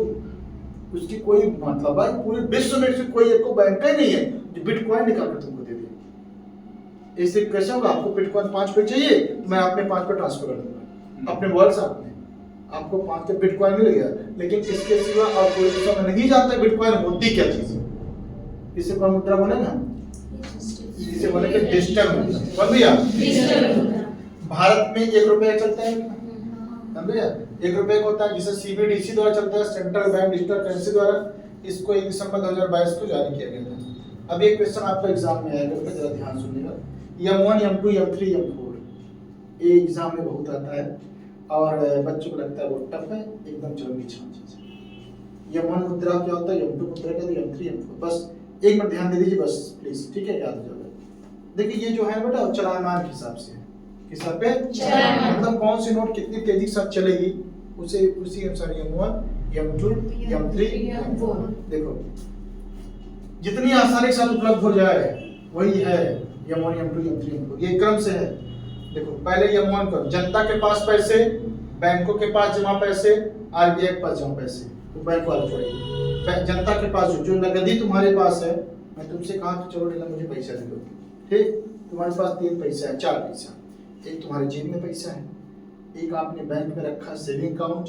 उसकी कोई मतलब है? पूरे विश्व में से कोई एक बैंक ही नहीं है जो बिटकॉइन निकाल कर तुमको दे दे। ऐसे कैसे होगा? आपको बिटकॉइन 5 पे चाहिए, मैं आपने 5 पे ट्रांसफर कर दूंगा अपने वॉलेट से, आपको 5 के बिटकॉइन मिल गया। लेकिन इसके सिवा और कोई दूसरा नहीं जानता बिटकॉइन होती क्या चीज है। इसे कौन मुद्रा बनेगा? इसे बनेगा डिजिटल मुद्रा। बन गया? भारत में 1 रुपया चलता है, समझे? 1 रुपये का होता है जिसे CBDC द्वारा चलता है, सेंट्रल बैंक डिजिटल करेंसी द्वारा। इसको 1 दिसंबर 2022 को जारी किया गया था। अब एक क्वेश्चन आपका एग्जाम में आएगा, तो जरा ध्यान सुनिएगा। M1 M2 M3 M4 ये एग्जाम में बहुत आता है और बच्चों को लगता है बहुत टफ है, एकदम जरूरी चीज है। M1 मुद्रा क्या होता है, M2 मुद्रा क्या होता है, M3 M4। बस एक मिनट ध्यान दे दीजिए बस प्लीज, ठीक है, याद हो जाएगा। देखिए ये जो है बेटा चलायमान के हिसाब से, किस हिसाब पे, मतलब कौन सी नोट कितनी तेजी के साथ चलेगी उसे उसी अनुसार M1 M2 M3 M4। देखो जितनी आसानी के साथ उपलब्ध हो जाए वही है M1 M2 M3 M4, ये क्रम से है। देखो पहले M1 करो, जनता के पास पैसे, बैंकों के पास जमा पैसे, RBI के पास जमा पैसे, तो बैंक वाले छोड़िए, जनता के पास जो नगदी तुम्हारे पास है, मैं तुमसे कहा कि चलो मुझे पैसा दे दो, ठीक, तुम्हारे पास 3 पैसा है, 4 पैसा, एक तुम्हारे जेब में पैसा है, एक आपने बैंक में रखा सेविंग अकाउंट,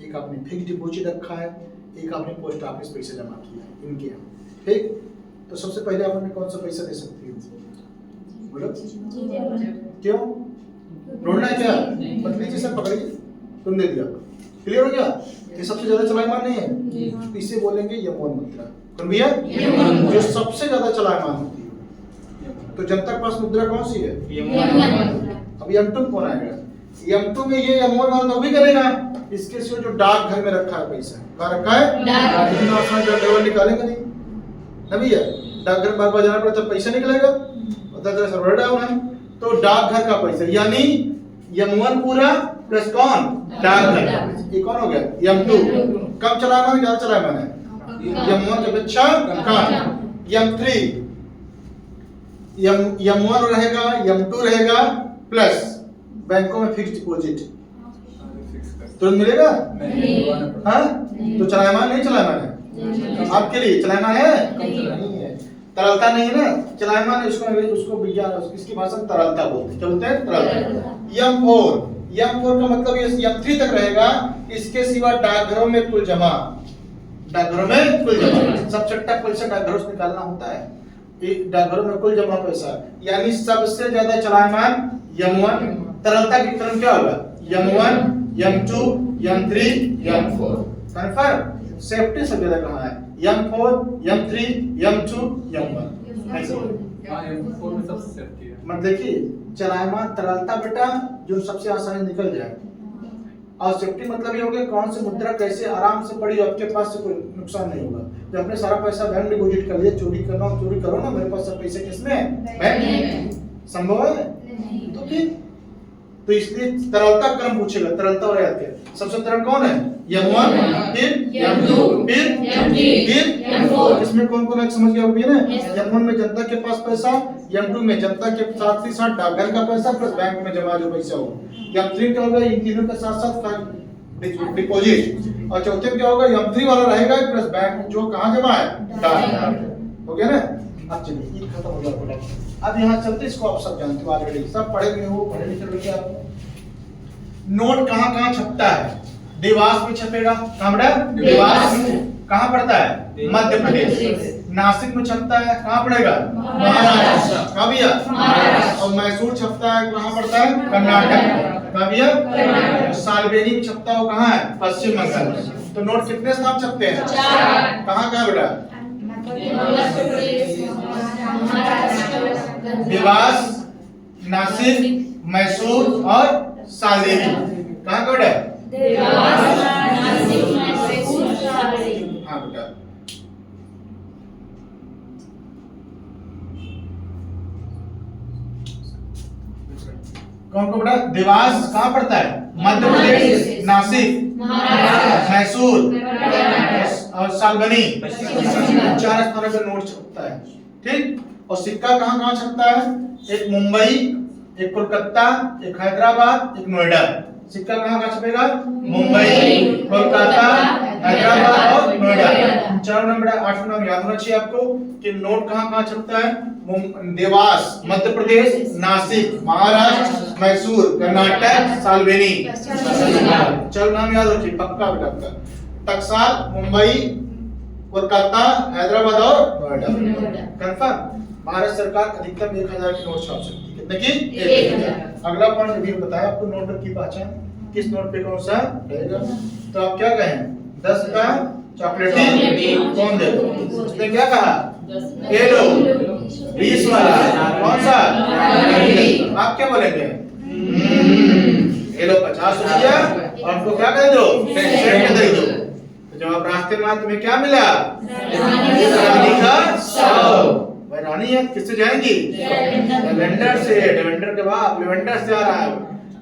एक आपने फिक्स डिपॉजिट रखा है, एक आपने पोस्ट ऑफिस पैसे जमा किया है इनके यहाँ, ठीक। तो सबसे पहले आप हमें कौन सा पैसा दे सकती हो, बोलो क्यों, ढूंढना है क्या, मत लीजिए सर, पकड़िए, तुम दे दिया, क्लियर हो गया। ये सबसे ज्यादा चलायमान नहीं है, इसे बोलेंगे M1 मुद्रा, कौन भैया, जो सबसे ज्यादा चलायमान होती है। तो जनता के पास मुद्रा कौन सी है, अब M2 कौन आएगा, M2 में ये M1 वाला तो भी करेगा, इसके सिवा जो डाक घर में रखा है पैसा, कहाँ रखा है, डाक निकालेंगे नहीं ना भैया, डाकघर बार बार जाना पड़ता, पैसा निकलेगा, सर्वर डाउन है, तो डाकघर का पैसा, यानी M1 पूरा प्लस कौन, डाकघर का पैसा, ये कौन हो गया M2। कम चलायमान ज्यादा चलायमान है, M1 के अपेक्षा कम। M3 M1 रहेगा, M2 रहेगा, प्लस बैंकों में फिक्स डिपॉजिट तुरंत मिलेगा, हाँ, तो चलायमान नहीं, चलायमान है आपके लिए, चलायमान है नहीं है, तरलता नहीं है ना, चलायमान है, उसको विज्ञान इसकी भाषा में तरलता बोलते हैं, क्या बोलते हैं, तरलता। M4 का मतलब ये M3 तक रहेगा, इसके सिवा डाकघरों में कुल जमा, डाकघरों में कुल जमा, सब चट्टा पैसा डाकघरों से निकालना होता है, डाकघरों में कुल जमा पैसा, यानी सबसे ज्यादा चलायमान M1, तरलता की क्रम क्या होगा, M1 M2 M3 M4, confirm. Safety सब ज्यादा कहाँ है, M4 M3 M2 M1, M4 में सबसे सेफ्टी है। मतलब देखिए चलायमान तरलता बेटा जो सबसे आसानी निकल जाए, और सेफ्टी मतलब ये हो गया कौन सी मुद्रा कैसे आराम से पड़ी आपके पास से कोई नुकसान नहीं होगा। जब आपने सारा पैसा बैंक डिपॉजिट कर लिया, चोरी करना हो चोरी करो ना, मेरे पास सब पैसे किसमें है, बैंक में, संभव है, तो फिर तो इसलिए तरलता क्रम पूछेगा, तरलता और याद क्या, सबसे तरल कौन है, M1, फिर M2, फिर M4। इसमें कौन कौन है समझ गया होगी ना, M1 में जनता के पास पैसा, M2 में जनता के साथ ही साथ डाकघर का पैसा प्लस बैंक में जमा जो पैसा हो, M3 क्या होगा, इन तीनों के साथ साथ डिपॉजिट, और चौथे में क्या होगा, M3 वाला रहेगा प्लस बैंक जो कहाँ जमा है, डाकघर, हो गया ना। अब चलिए ये खत्म हो गया, अब यहाँ चलते, इसको आप सब जानते हो ऑलरेडी, सब पढ़े हुए हो, पढ़े लिखे लोग आप। नोट कहाँ कहाँ छपता है, देवास में छपेगा, कहाँ बेटा, देवास। कहाँ पड़ता है, मध्य प्रदेश। नासिक में छपता है, कहाँ पड़ेगा, महाराष्ट्र। कहाँ भैया, और मैसूर छपता है, कहाँ पड़ता है, कर्नाटक। कहाँ भैया, सालबेनी में छपता हो, कहाँ है, पश्चिम बंगाल। तो नोट कितने स्थान छपते हैं, कहाँ कहाँ बेटा, देवास, नासिक, मैसूर और सालबेनी। कहाँ का बेटा, देवास, नासिक, मैसूर, सालबेनी। हाँ बेटा, कौन को बेटा, देवास कहाँ पड़ता है, मध्य प्रदेश, नासिक, मैसूर और सालबनी, 4 स्थानों पर नोट छपता है, ठीक। और सिक्का कहाँ कहाँ छपता है, एक मुंबई, एक कोलकाता, एक हैदराबाद, एक नोएडा। सिक्का कहाँ कहाँ छपेगा, मुंबई, कोलकाता, हैदराबाद और नोएडा। 4 नंबर 8 नंबर याद होना चाहिए आपको कि नोट कहाँ कहाँ छपता है, देवास मध्य प्रदेश, नासिक महाराष्ट्र, मैसूर कर्नाटक, सालबेनी। चलो नाम याद रखिए पक्का बेटा आपका, टकसाल, मुंबई, कोलकाता, हैदराबाद और नोएडा। कंफर्म। भारत सरकार अधिकतम 1000 की नोट छाप सकती है, कितने की, 1000। अगला पॉइंट अभी बताया आपको, नोट की पहचान, किस नोट पे कौन सा रहेगा। तो आप क्या कहें, 10 का चॉकलेटी कौन दे, उसने क्या कहा, ये लो 20 वाला कौन सा? आप क्या बोलेंगे? ये लो 50 रुपया और हमको क्या कर दो? सेंट दे दो। तो जब आप रास्ते में तुम्हें क्या मिला? रानी का 100। भाई रानी है किससे जाएंगी? लेवेंडर से। लेवेंडर के बाद लेवेंडर से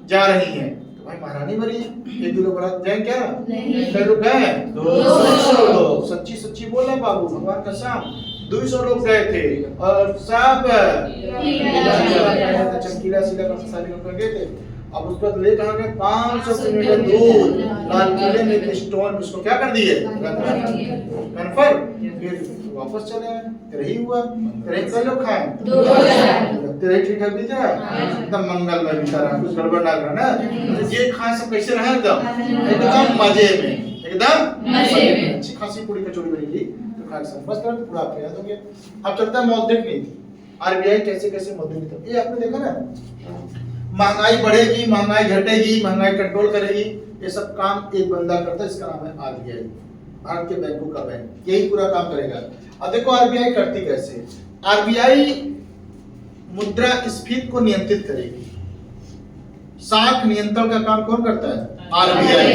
जा रही है तो भाई महारानी बनी है। एक दो लोग जाए क्या? कई लोग गए? 200 लोग। सच्ची सच्ची बोला बाबू, भगवान का कसम 200 लोग गए थे और सब चमकीला सीधा सारी लोग गए थे। अब उसके बाद ले कहा गए 500 किलोमीटर दूर लाल किले में एक स्टोन, उसको क्या कर दिए? कन्फर्म। फिर वापस चले आए। तेरे ही हुआ, तेरे कई लोग खाए, तेरे ठीक ठाक बीता एकदम मंगलमय बीता रहा, कुछ गड़बड़ ना करा ना। ये खा सब कैसे रहा? एकदम मजे में, एकदम अच्छी खासी पूरी कचौड़ी बनेगी तो खा सब बस तुरंत पूरा आपको याद हो गया। अब चलता है मौद्रिक नीति। आरबीआई कैसे कैसे मौद्रिक नीति, ये आपने देखा ना, महंगाई बढ़ेगी, महंगाई घटेगी, महंगाई कंट्रोल करेगी, ये सब काम एक बंदा करता है, इसका नाम है आरबीआई, भारत के बैंकों का बैंक, यही पूरा काम करेगा। अब देखो आरबीआई करती कैसे? आरबीआई मुद्रास्फीति को नियंत्रित करेगी। साख नियंत्रण का काम कौन करता है? आरबीआई।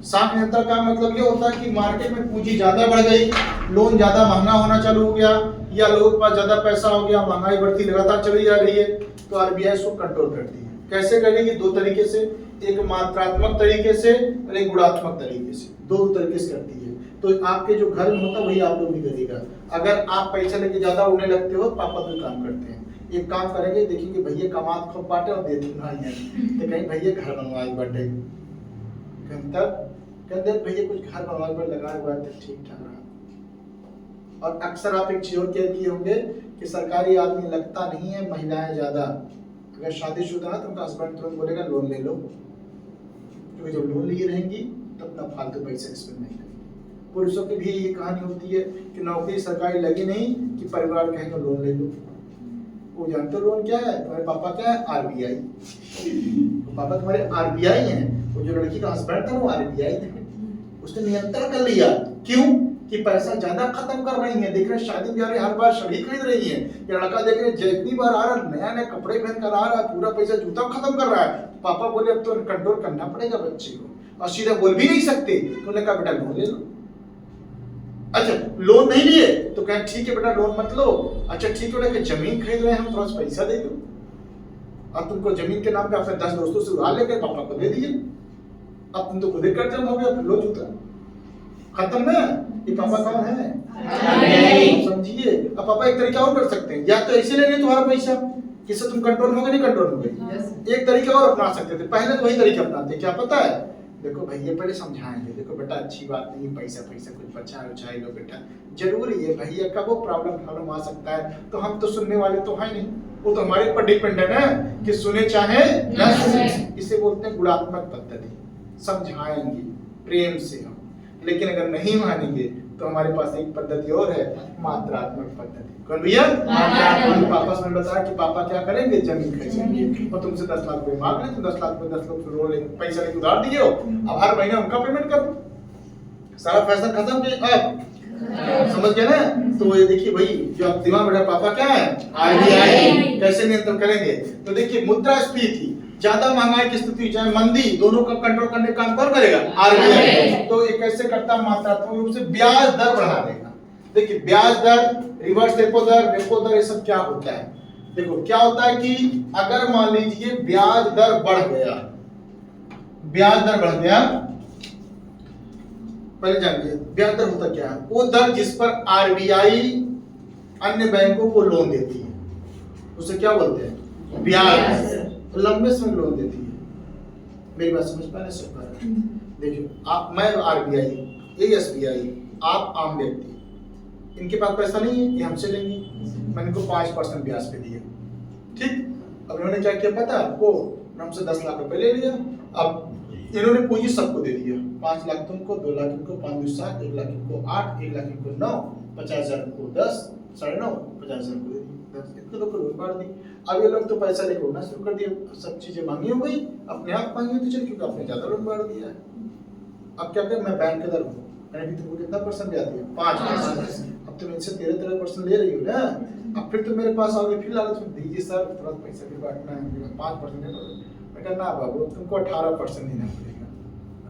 साख नियंत्रण का मतलब ये होता है कि मार्केट में पूंजी ज्यादा बढ़ गई, लोन ज्यादा महंगा होना चालू हो गया, या लोगों के पास ज्यादा पैसा हो गया, महंगाई बढ़ती लगातार चली जा रही है, तो आरबीआई इसको कंट्रोल करती है। कैसे करेगी? दो तरीके से, एक मात्रात्मक तरीके से और एक गुणात्मक तरीके से, दो तरीके से करती है। तो आपके जो घर में होता है वही आप लोग भी करेगा। अगर आप पैसा लेके ज्यादा उड़ने लगते हो, पापा तो काम करते हैं, एक काम करेंगे, देखेंगे भैया कमात खूब बांटे और दे दूंगा है तो कहीं भैया घर बनवाए बांटे, तब कहते भैया कुछ घर बनवाए पर लगा हुआ है ठीक ठाक रहा। और अक्सर आप एक चीज और क्या किए होंगे कि सरकारी आदमी लगता नहीं है, महिलाएं ज्यादा। अगर शादीशुदा है तो उनका हस्बैंड तुरंत बोलेगा लोन ले लो, क्योंकि जब लोन लिए रहेंगी तब ना फालतू पैसे स्पेंड नहीं करेंगे। पुरुषों की भी ये कहानी होती है कि नौकरी सरकारी लगी नहीं कि परिवार कहे तो लोन ले लो। वो जानते हो लोन क्या है? तुम्हारे पापा क्या है? आरबीआई। तो पापा तुम्हारे आरबीआई हैं। वो जो लड़की का हस्बैंड था वो आरबीआई था, उसने नियंत्रण कर लिया। क्यों? कि पैसा ज्यादा खत्म कर रही है। देख रहे शादी ब्याह हर बार शरीर खरीद रही है, ये लड़का देख रहे जितनी बार आ रहा नया नया कपड़े पहन कर आ रहा है, पूरा पैसा जूता खत्म कर रहा है। पापा बोले अब तो कंट्रोल करना पड़ेगा बच्चे को, और सीधा बोल भी नहीं सकते, तो उन्होंने कहा बेटा लोन ले लो। अच्छा लोन नहीं लिए तो कहें ठीक है बेटा लोन मत लो। अच्छा ठीक है बेटा जमीन खरीद रहे हैं हम, थोड़ा सा पैसा दे दो। अब तुमको जमीन के नाम पे अपने 10 दोस्तों से उधार लेकर पापा को दे दिए, अब तुम तो खुद ही कर्ज हो गया, लो जूता खत्म ना। ये पापा कौन है? समझिए। अब पापा एक तरीका और कर सकते हैं, या तो ऐसे ले लें तुम्हारा पैसा, किससे तुम कंट्रोल होगे नहीं कंट्रोल होगे। एक तरीका और अपना सकते थे, पहले तो वही तरीका अपनाते, क्या पता है? देखो भैया पहले समझाएंगे, देखो बेटा अच्छी बात नहीं, पैसा पैसा कुछ बचा उछाई लो बेटा, जरूरी है भैया का वो प्रॉब्लम आ सकता है, तो हम तो सुनने वाले तो है नहीं, वो तो हमारे ऊपर डिपेंडेंट है कि सुने चाहे न सुने। इसे बोलते हैं गुणात्मक पद्धति, समझाएंगे प्रेम से हम। लेकिन अगर नहीं मानेंगे तो हमारे पास एक पद्धति और है, मात्रात्मक पद्धति। कौन भैया? पापा ने बताया कि पापा क्या करेंगे, जमीन खरीदेंगे और तुमसे 10 लाख रुपए मांग लें, तो 10 लाख में 10 लाख रोल पैसा लेके उधार दिए हो, अब हर महीने उनका पेमेंट करो, सारा पैसा खत्म किए। अब समझ गए ना? तो ये देखिए भाई जो आप दिमाग बैठा, पापा क्या है? आरबीआई। कैसे नियंत्रण करेंगे? तो देखिए मुद्रास्फीति, ज्यादा महंगाई की स्थिति चाहे मंदी, दोनों का कंट्रोल करने का काम कौन करेगा? आरबीआई। तो ये कैसे करता है? मात्रात्मक रूप से ब्याज दर बढ़ा देगा। देखिए ब्याज दर, रिवर्स रेपो दर, ये सब क्या होता है? देखो क्या होता है कि अगर मान लीजिए ब्याज दर बढ़ गया, ब्याज दर बढ़ गया, पहले जानिए ब्याज दर होता क्या है? वो दर जिस पर आरबीआई अन्य बैंकों को लोन देती है, उसे क्या बोलते हैं? ब्याज। लंबे समय लोन देती है। मेरी बात समझ पा रहे सब? देखिए आप, मैं आरबीआई, ये एसबीआई, आप आम व्यक्ति, इनके पास पैसा नहीं है, ये हमसे लेंगे, मैंने इनको 5% ब्याज पे दिया, ठीक। अब इन्होंने क्या किया पता है आपको? हमसे 10 लाख रुपए ले लिया, अब इन्होंने पूंजी सबको दे दिया, 5 लाख तुमको, 2 लाख इनको, 5 दूसरा 1 लाख इनको 8, 1 लाख इनको 9, 50,000 को 10, 9.5, 50,000 को दे दी, 10 इतने लोग को लोन बांट दी। अब ये लोग तो पैसा लेकर उड़ना शुरू कर दिया, सब चीजें मांगी हो गई, अपने आप मांगी तो चल, क्योंकि आपने ज्यादा लोन बांट दिया है। अब क्या करें? मैं बैंक के दर हूँ, मैंने भी तुमको कितना % ब्याज दिया? 5%। अब तुम इनसे 13% ले रही हो ना, अब फिर तुम मेरे पास आओगे फिर लालच में दीजिए सर थोड़ा पैसा भी बांटना है, 5% दे दो। मैं कहना ना बाबू तुमको 18% देना पड़ेगा,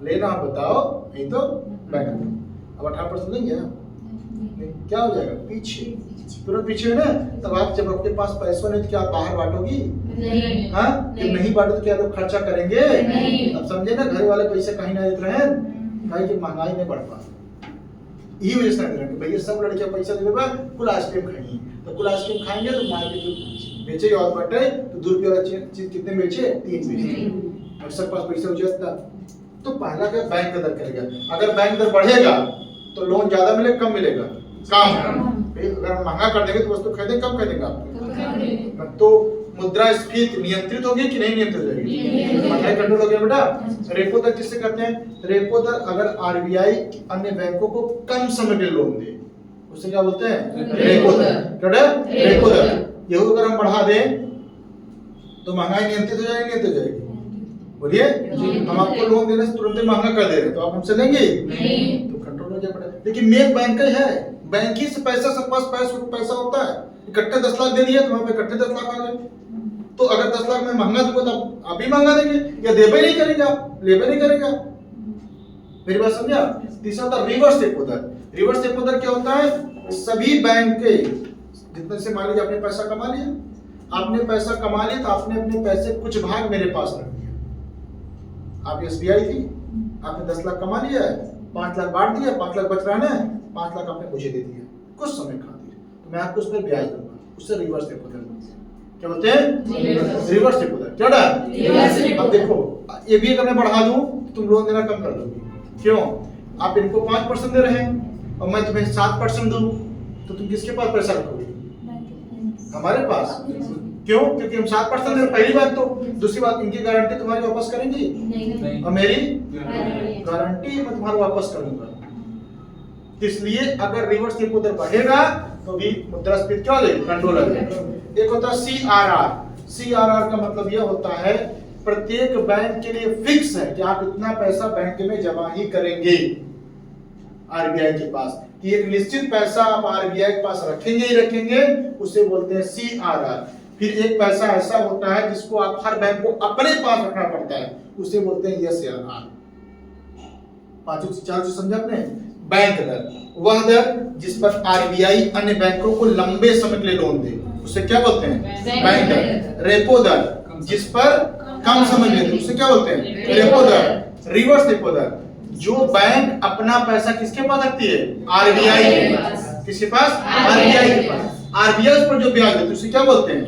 लेना बताओ नहीं तो मैं करता हूँ। अब 18% लेंगे नहीं, क्या हो जाएगा पीछे, तुरंत पीछे है ना। तब आप जब आपके पास पैसा नहीं तो क्या आप बाहर बांटोगी? हाँ, जब नहीं बांटो तो क्या लोग खर्चा करेंगे? अब समझे ना, घर वाले पैसे कहीं ना देते रहे, कहीं की महंगाई नहीं बढ़ पा यही वजह से नहीं भैया सब लड़कियां पैसा दे देगा कुल आइसक्रीम खाएंगी, तो कुल आइसक्रीम खाएंगे तो मार्केट में बेचे और बटे तो 2 रुपये वाला चीज कितने बेचे? 3 बेचे। और सब पास पैसा हो जाता तो पहला क्या बैंक का दर करेगा। अगर बैंक दर बढ़ेगा तो लोन ज्यादा मिलेगा कम मिलेगा? कम। अगर हम महंगा कर देंगे तो वस्तु खरीदेंगे कम खरीदेंगे आप तो मुद्रास्फीति नियंत्रित होगी कि नहीं नियंत्रित होगी? महंगाई कंट्रोल हो गया बेटा। रेपो दर किससे करते हैं? रेपो दर अगर आरबीआई अन्य बैंकों को कम समय के लोन दे उसे क्या बोलते हैं? रेपो दर। रेपो दर यही अगर हम बढ़ा दें तो महंगाई नियंत्रित हो जाएगी? नियंत्रित हो जाएगी? बोलिए। हम आपको लोन देने से तुरंत महंगा कर दे रहे तो आप हमसे लेंगे तो कंट्रोल हो जाए। लेकिन मेन बैंक है, बैंक ही से पैसा सब पास पैसा होता है। इकट्ठे 10 लाख दे दिया तो वहां पे इकट्ठे 10 लाख आ गए। तो अगर 10 लाख में महंगा दूंगा तो आप भी महंगा देंगे या देबे नहीं करेंगे, आप लेबे नहीं करेंगे। मेरी बात समझा? तीसरा होता रिवर्स रेपो दर। रिवर्स रेपो दर क्या होता है? सभी बैंक के जितने से मान लीजिए आपने पैसा कमा लिया, तो आपने अपने पैसे कुछ भाग मेरे पास रख दिया। आप एसबीआई थी, आपने 10 लाख कमा लिया, 5 लाख बांट दिया, 5 लाख बच रहा है, 5 लाख आपने मुझे दे दिया कुछ समय खातिर, तो मैं आपको उस पर ब्याज दूंगा, उससे रिवर्स रेपो दर क्या बोलते हैं? रिवर्स रेपो दर। क्या डर? अब देखो ये भी अगर मैं बढ़ा दूं तो तुम लोन देना कम कर दोगे। क्यों? आप इनको 5% दे रहे हैं और मैं तुम्हें 7% दूं तो तुम किसके पास पैसा रखोगे? हमारे पास। क्यों? क्योंकि हम 7% दे। पहली बात तो, दूसरी बात इनकी गारंटी तुम्हारी वापस करेंगी नहीं। और मेरी गारंटी मैं तुम्हारी वापस करूंगा। इसलिए अगर रिवर्स रेपो दर बढ़ेगा तो भी मुद्रास्फीति क्या हो जाएगी? कंट्रोल हो जाएगी। एक होता है सीआरआर। सीआरआर का मतलब यह होता है प्रत्येक बैंक के लिए फिक्स है कि आप इतना पैसा बैंक में जमा ही करेंगे आरबीआई के पास, कि एक निश्चित पैसा आप आरबीआई के पास रखेंगे ही रखेंगे, उसे बोलते हैं सीआरआर। फिर एक पैसा ऐसा होता है जिसको आप हर बैंक को अपने पास रखना पड़ता है, उसे बोलते हैं एसएलआर। पांचों से चार समझा आपने? बैंक दर वह दर जिस पर आरबीआई अन्य बैंकों को लंबे समय के लिए लोन दे, उसे क्या बोलते हैं? बैंक दर। रेपो दर जिस पर कम समय के लिए, उसे क्या बोलते हैं? रेपो दर। रिवर्स रेपो दर जो बैंक अपना पैसा किसके पास रखती है? आरबीआई के पास। किसके पास? आरबीआई के पास। आरबीआई पर जो ब्याज देती है उसे क्या बोलते हैं?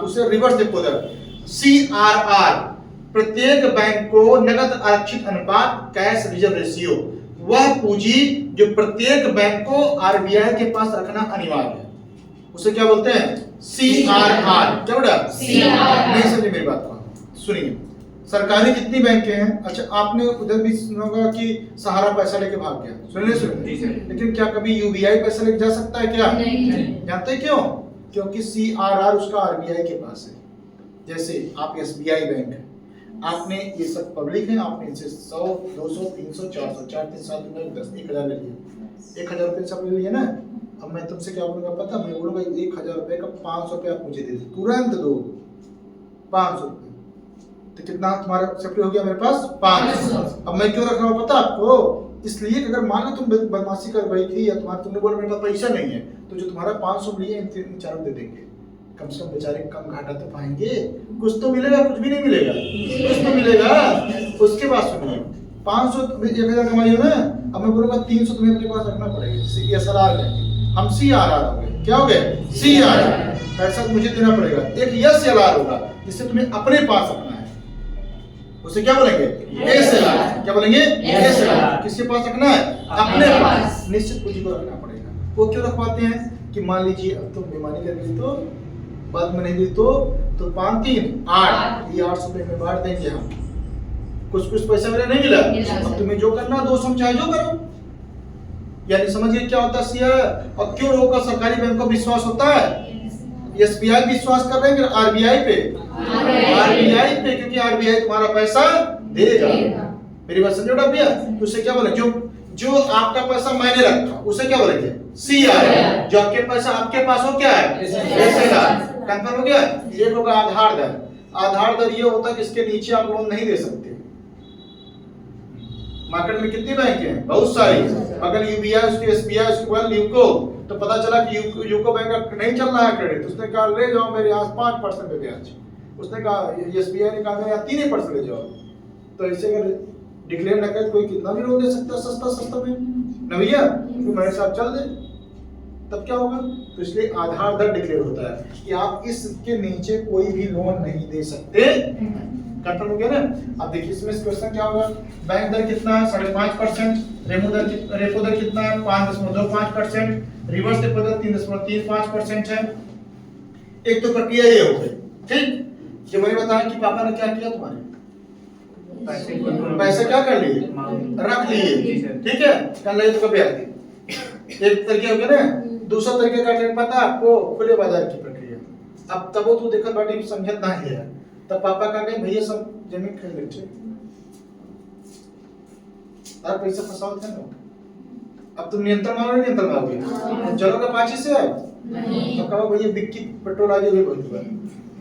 उसे रिवर्स रेपो दर। सीआरआर प्रत्येक बैंक को नकद आरक्षित अनुपात, कैश रिजर्व रेशियो, वह पूंजी जो प्रत्येक बैंक को आरबीआई के पास रखना अनिवार्य है, उसे क्या बोलते हैं? सीआरआर। क्या बोला? सीआरआर। नहीं समझे मेरी बात को? सुनिए, सरकारी कितनी बैंकें हैं? अच्छा, आपने उधर भी सुना होगा कि सहारा पैसा लेके भाग गया, सुनिए। लेकिन क्या कभी यूबीआई पैसा लेके जा सकता है क्या? नहीं। जानते हैं क्यों? क्योंकि सीआरआर उसका आरबीआई के पास है। जैसे आप एसबीआई बैंक है, आपने ये सब पब्लिक है, आपने इनसे 100, 200, 300, 400, 4, 3, 7, 9, 10, 1000 ले लिया। 1000 रुपये सब ले लिए ना। अब मैं तुमसे क्या बोलूंगा पता? मैं बोलूंगा 1000 रुपये का 500 रुपये आप मुझे दे दो, तुरंत दो 500 रुपये, तो कितना तुम्हारा सेफ्टी हो गया मेरे पास? 500। अब मैं क्यों रख रहा हूँ पता आपको? इसलिए अगर मान लो तुम बदमाशी कर रही थी या तुमने बोला मेरे पास पैसा नहीं है, तो जो तुम्हारा 500 लिए इन चारों दे देंगे, कम से कम बेचारे कम घाटा तो पाएंगे, कुछ तो मिलेगा, कुछ भी नहीं मिलेगा, कुछ तो मिलेगा। उसके बाद सुनिए, 500 1000 कमाई हो ना, अब मैं बोलूंगा 300 तुम्हें अपने पास रखना पड़ेगा। सीएसआर है, हम सीआरआर हो गए। क्या हो गए? सीआरआर। पैसा मुझे देना पड़ेगा। एक एसएलआर होगा जिससे तुम्हें अपने पास रखना है, उसे क्या बोलेंगे? एसएलआर। क्या बोलेंगे? एसएलआर। किसके पास रखना है? अपने पास। निश्चित पूंजी को रखना पड़ेगा। वो क्यों रखवाते हैं कि मान लीजिए अब तुम बेईमानी कर गई तो बाद में नहीं दी तो 5, 3, 8, ये 800 रुपये में बांट देंगे हम। कुछ पैसा मेरा नहीं मिला, अब तुम्हें जो करना 200 चाहे जो करो। यानी समझिए क्या होता है? और क्यों लोगों का सरकारी बैंक को विश्वास होता है? एसबीआई विश्वास कर रहे हैं कि आरबीआई पे, क्योंकि आरबीआई तुम्हारा पैसा देगा। मेरी बात समझो भैया? तो उससे क्या बोले? जो आपका पैसा मैंने रखा उसे क्या बोलेंगे CR। जो आपके पैसा आपके पास हो क्या है SLR। कंफर्म हो गया। एक होगा आधार दर। आधार दर ये होता है कि इसके नीचे आप लोन नहीं दे सकते। मार्केट में कितनी बैंक हैं? बहुत सारी। अगर UBI उसकी SBI उसके बाद यूको, तो पता चला कि यूको बैंक का नहीं चल रहा है क्रेडिट, उसने कहा ले जाओ मेरे यहाँ 5% पे ब्याज। उसने कहा SBI ने कहा मेरे यहाँ 3% ले जाओ। तो ऐसे अगर डिक्लेयर न करे कोई कितना भी लोन दे सकता है सस्ता में ना भैया, तो मेरे साथ चल दे, तब क्या होगा? तो इसलिए आधार दर डिक्लेयर होता है कि आप इसके नीचे कोई भी लोन नहीं दे सकते। कंफर्म हो गया ना। अब देखिए इसमें क्वेश्चन क्या होगा, बैंक दर कितना है 5.5%, रेपो दर कितना है 5.25%, रिवर्स रेपो दर 3.35% है। एक तो प्रक्रिया ये हो गई, ठीक। जो मैंने बताया कि पापा ने क्या किया तुम्हारे पैसे क्या कर लिए, रख लिए, ठीक है, कल नहीं तो कभी आती। एक तरीके हो गया ना। दूसरा तरीके का क्या पता आपको, खुले बाजार की प्रक्रिया। अब तब तो देखा बाटी समझत ना है, तब पापा कहा गए भैया सब जमीन खरीद लेते और पैसा फंसाओ थे ना। अब तुम नियंत्रण मारोगे, नियंत्रण मारोगे चलोगे 5 से है तो कहो भैया बिक्की पेट्रोल आज भी बहुत हुआ,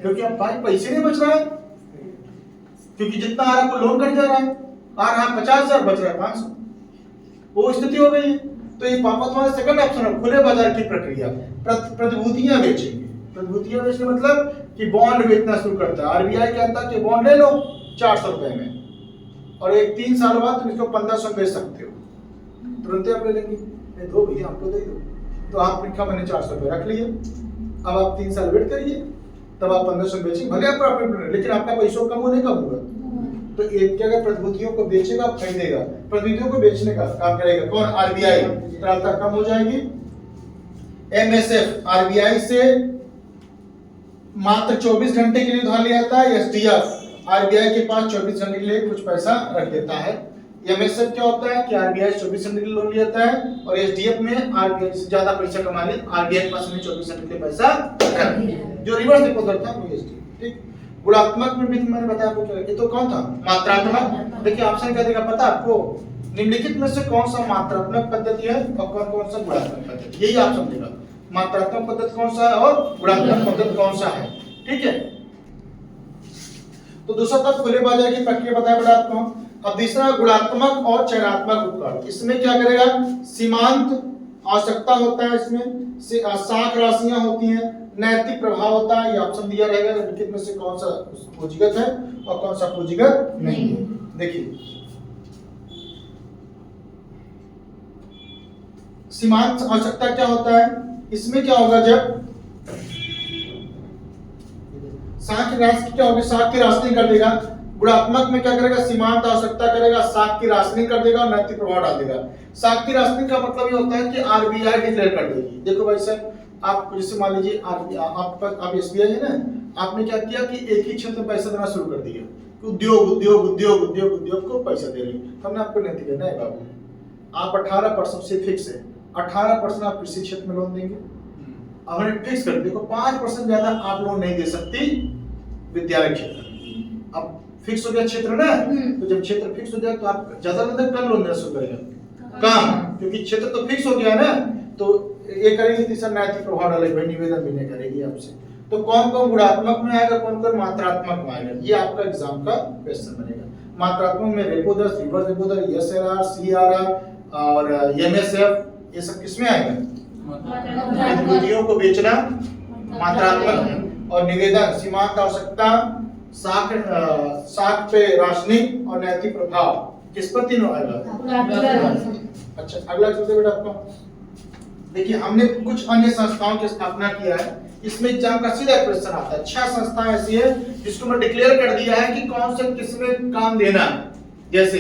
क्योंकि अब भाई पैसे नहीं बच रहा है, क्योंकि जितना आ रहा है लोन कट जा रहा है, आ रहा 50,000 बच रहा है 500, वो स्थिति हो गई है। तो ये पापा तुम्हारा सेकंड ऑप्शन है, खुले बाजार की प्रक्रिया। प्रतिभूतियां बेचेंगे। प्रतिभूतियां बेचने मतलब कि बॉन्ड बेचना शुरू करता है। आरबीआई कहता है कि बॉन्ड ले लो 400 रुपए में, और एक 3 साल बाद तुम इसको 1500 बेच सकते हो, तुरंत आप ले लेंगे। दो भैया आपको दे दो, तो आप लिखा मैंने 400 रुपए रख लिए। अब आप 3 साल वेट करिए, तब आप 1500 बेचेंगे, भले आप प्रॉफिट, लेकिन आपका पैसों कम होने कम होगा। तो एक क्या अगर प्रतिभूतियों को बेचेगा, खरीदेगा, प्रतिभूतियों को बेचने का काम करेगा कौन? आरबीआई। तरलता कम हो जाएगी। एमएसएफ आरबीआई से मात्र 24 घंटे के लिए उधार लिया जाता है। एसडीएफ आरबीआई के पास 24 घंटे के लिए कुछ पैसा रख देता है। एमएसएफ क्या होता है कि आरबीआई 24 घंटे के लिए लोन लेता है, और एसडीएफ में आरबीआई से ज्यादा पैसा कमा ले, आरबीआई के पास में 24 घंटे के लिए पैसा रख दिया। जो रिवर्स रेपो दर था वो एसडीएफ, ठीक। गुणात्मक में भी मैंने बताया आपको, ये तो कौन था? मात्रात्मक। देखिए ऑप्शन क्या देगा पता आपको, निम्नलिखित में से कौन सा मात्रात्मक पद्धति है और कौन कौन सा गुणात्मक पद्धति, यही आप समझेगा। मात्रात्मक पद्धति कौन सा है और गुणात्मक पद्धति कौन सा है, ठीक है। तो दूसरा था खुले बाजार की प्रक्रिया बताया बड़ा आपको। अब तीसरा गुणात्मक और चयनात्मक उपकरण। इसमें क्या करेगा, सीमांत आवश्यकता होता है, इसमें साख राशियां होती हैं, नैतिक प्रभाव होता है। ये ऑप्शन दिया रहेगा निम्नलिखित में से कौन सा पूंजीगत है और कौन सा पूंजीगत नहीं है। देखिए सीमांत आवश्यकता क्या होता है, इसमें क्या होगा जब साख की राशि क्या होगी, साख की राशि कर देगा। गुणात्मक में क्या करेगा, सीमांत आवश्यकता करेगा, साख की राशि कर देगा और नैतिक प्रभाव डाल देगा। साख की राशि का मतलब ये होता है कि आरबीआई डिक्लेयर कर देगी। देखो भाई साहब, आप जैसे मान लीजिए आप एसबीआई है ना, आपने क्या किया कि एक ही क्षेत्र में पैसा देना शुरू कर दिया, उद्योग उद्योग उद्योग उद्योग उद्योग को पैसा दे रही। हमने आपको नहीं दिया ना बाबू, आप 18% से फिक्स है, 18% आप कृषि क्षेत्र में लोन देंगे, हमने फिक्स कर देखो 5% ज्यादा आप लोन नहीं दे सकती विद्यालय क्षेत्र। अब फिक्स हो गया क्षेत्र ना, तो जब क्षेत्र फिक्स हो जाए तो आप ज्यादा कम लोन देना शुरू करेगा, कम, क्योंकि क्षेत्र तो फिक्स हो गया ना। तो ये करेगी, तीसरा नैतिक प्रभाव डालेगी, निवेदन भी नहीं करेगी आपसे। तो कौन कौन गुणात्मक में आएगा, कौन कौन मात्रात्मक में आएगा, ये आपका एग्जाम का क्वेश्चन बनेगा। मात्रात्मक में रेपो दर, रिवर्स रेपो दर, एसएलआर, सीआरआर और एमएसएफ, ये सब किसमें आएगा? प्रतिभूतियों को बेचना मात्रात्मक, और निवेदन सीमांत आवश्यकता, साख पे राशनिक और नैतिक प्रभाव किस पर तीनों आएगा। अच्छा अगला चलते बेटा आपको देखिए, हमने कुछ अन्य संस्थाओं की स्थापना किया है, इसमें एग्जाम का सीधा क्वेश्चन आता है। 6 संस्थाएं ऐसी है जिसको मैं डिक्लेयर कर दिया है कि कौन से किसमें काम देना है। जैसे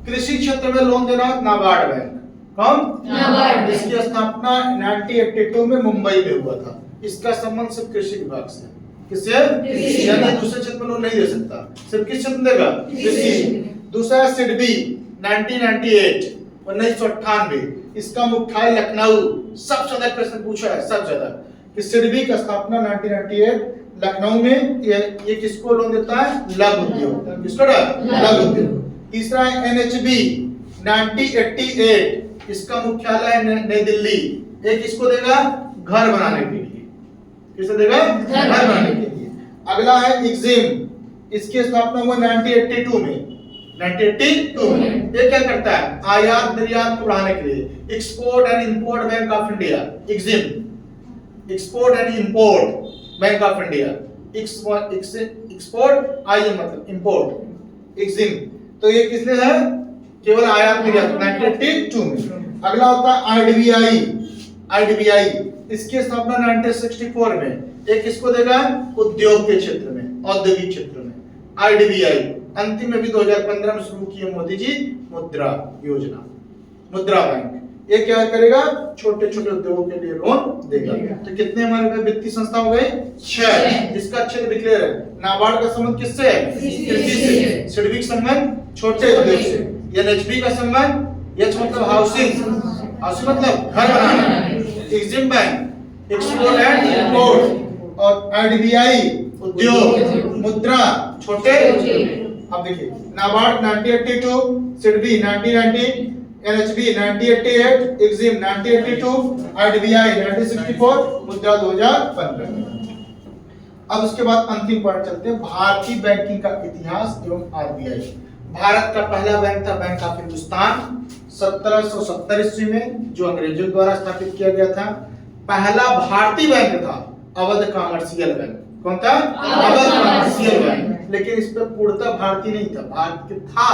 कृषि क्षेत्र में लोन देना नाबार्ड बैंक, कौन? नाबार्ड। इसकी स्थापना 1982 में मुंबई में हुआ था। इसका संबंध सिर्फ कृषि विभाग से, किससे? यानी दूसरे क्षेत्र में लोन नहीं दे सकता, सिर्फ किस क्षेत्र में देगा? कृषि। दूसरा सिडबी 1998, इसका मुख्यालय लखनऊ। सबसे ज्यादा क्वेश्चन पूछा है, सबसे ज्यादा कि सिडबी का स्थापना 1998 लखनऊ में। ये किसको लोन देता है? लघु उद्योग। किसको? लघु उद्योग। तीसरा है एनएचबी 1988 इसका मुख्यालय है नई दिल्ली। एक इसको देगा घर बनाने के लिए, किसे देगा घर बनाने के लिए। अगला है एक्सिम, इसकी स्थापना हुआ 1982 में। 1982 में ये क्या करता है? आयात निर्यात को बढ़ाने के लिए। Export and import bank of India, EXIM, export and import bank of India. Export IM मतलब इंपोर्ट, एक्सिम। तो ये किसने है? केवल आयात निर्यात 1982 में। अगला होता है आईडीबीआई, आईडीबीआई इसकी स्थापना 1964 में। एक किसको देगा? उद्योग के क्षेत्र में, औद्योगिक क्षेत्र में। आईडीबीआई अंतिम में भी 2015 में शुरू किए मोदी जी मुद्रा योजना, मुद्रा बैंक। ये क्या करेगा? छोटे छोटे उद्योगों के लिए लोन देगा। तो कितने हमारे पे वित्तीय संस्था हो गए? 6, जिसका क्षेत्र डिक्लेयर है। नाबार्ड का संबंध किससे है? कृषि से। सिडबी का संबंध छोटे उद्योग से। एनएचबी का संबंध, एच मतलब हाउसिंग, हाउसिंग मतलब घर बनाना। EXIM bank export and import, और आईडीबीआई उद्योग, मुद्रा छोटे। अब देखिए NABARD 1982, SIDBI 1990, NHB 1988, EXIM 1982, IDBI 1964, Mudra 2015। अब उसके बाद अंतिम पॉइंट चलते हैं, भारतीय बैंकिंग का इतिहास एवं आरबीआई। भारत का पहला बैंक था बैंक ऑफ हिंदुस्तान 1770 ईस्वी में, जो अंग्रेजों द्वारा स्थापित किया गया था। पहला भारतीय बैंक था अवध कमर्शियल बैंक। कौन था? Awadh commercial bank. लेकिन इस पे पूर्णतः भारतीय नहीं था, भारतीय था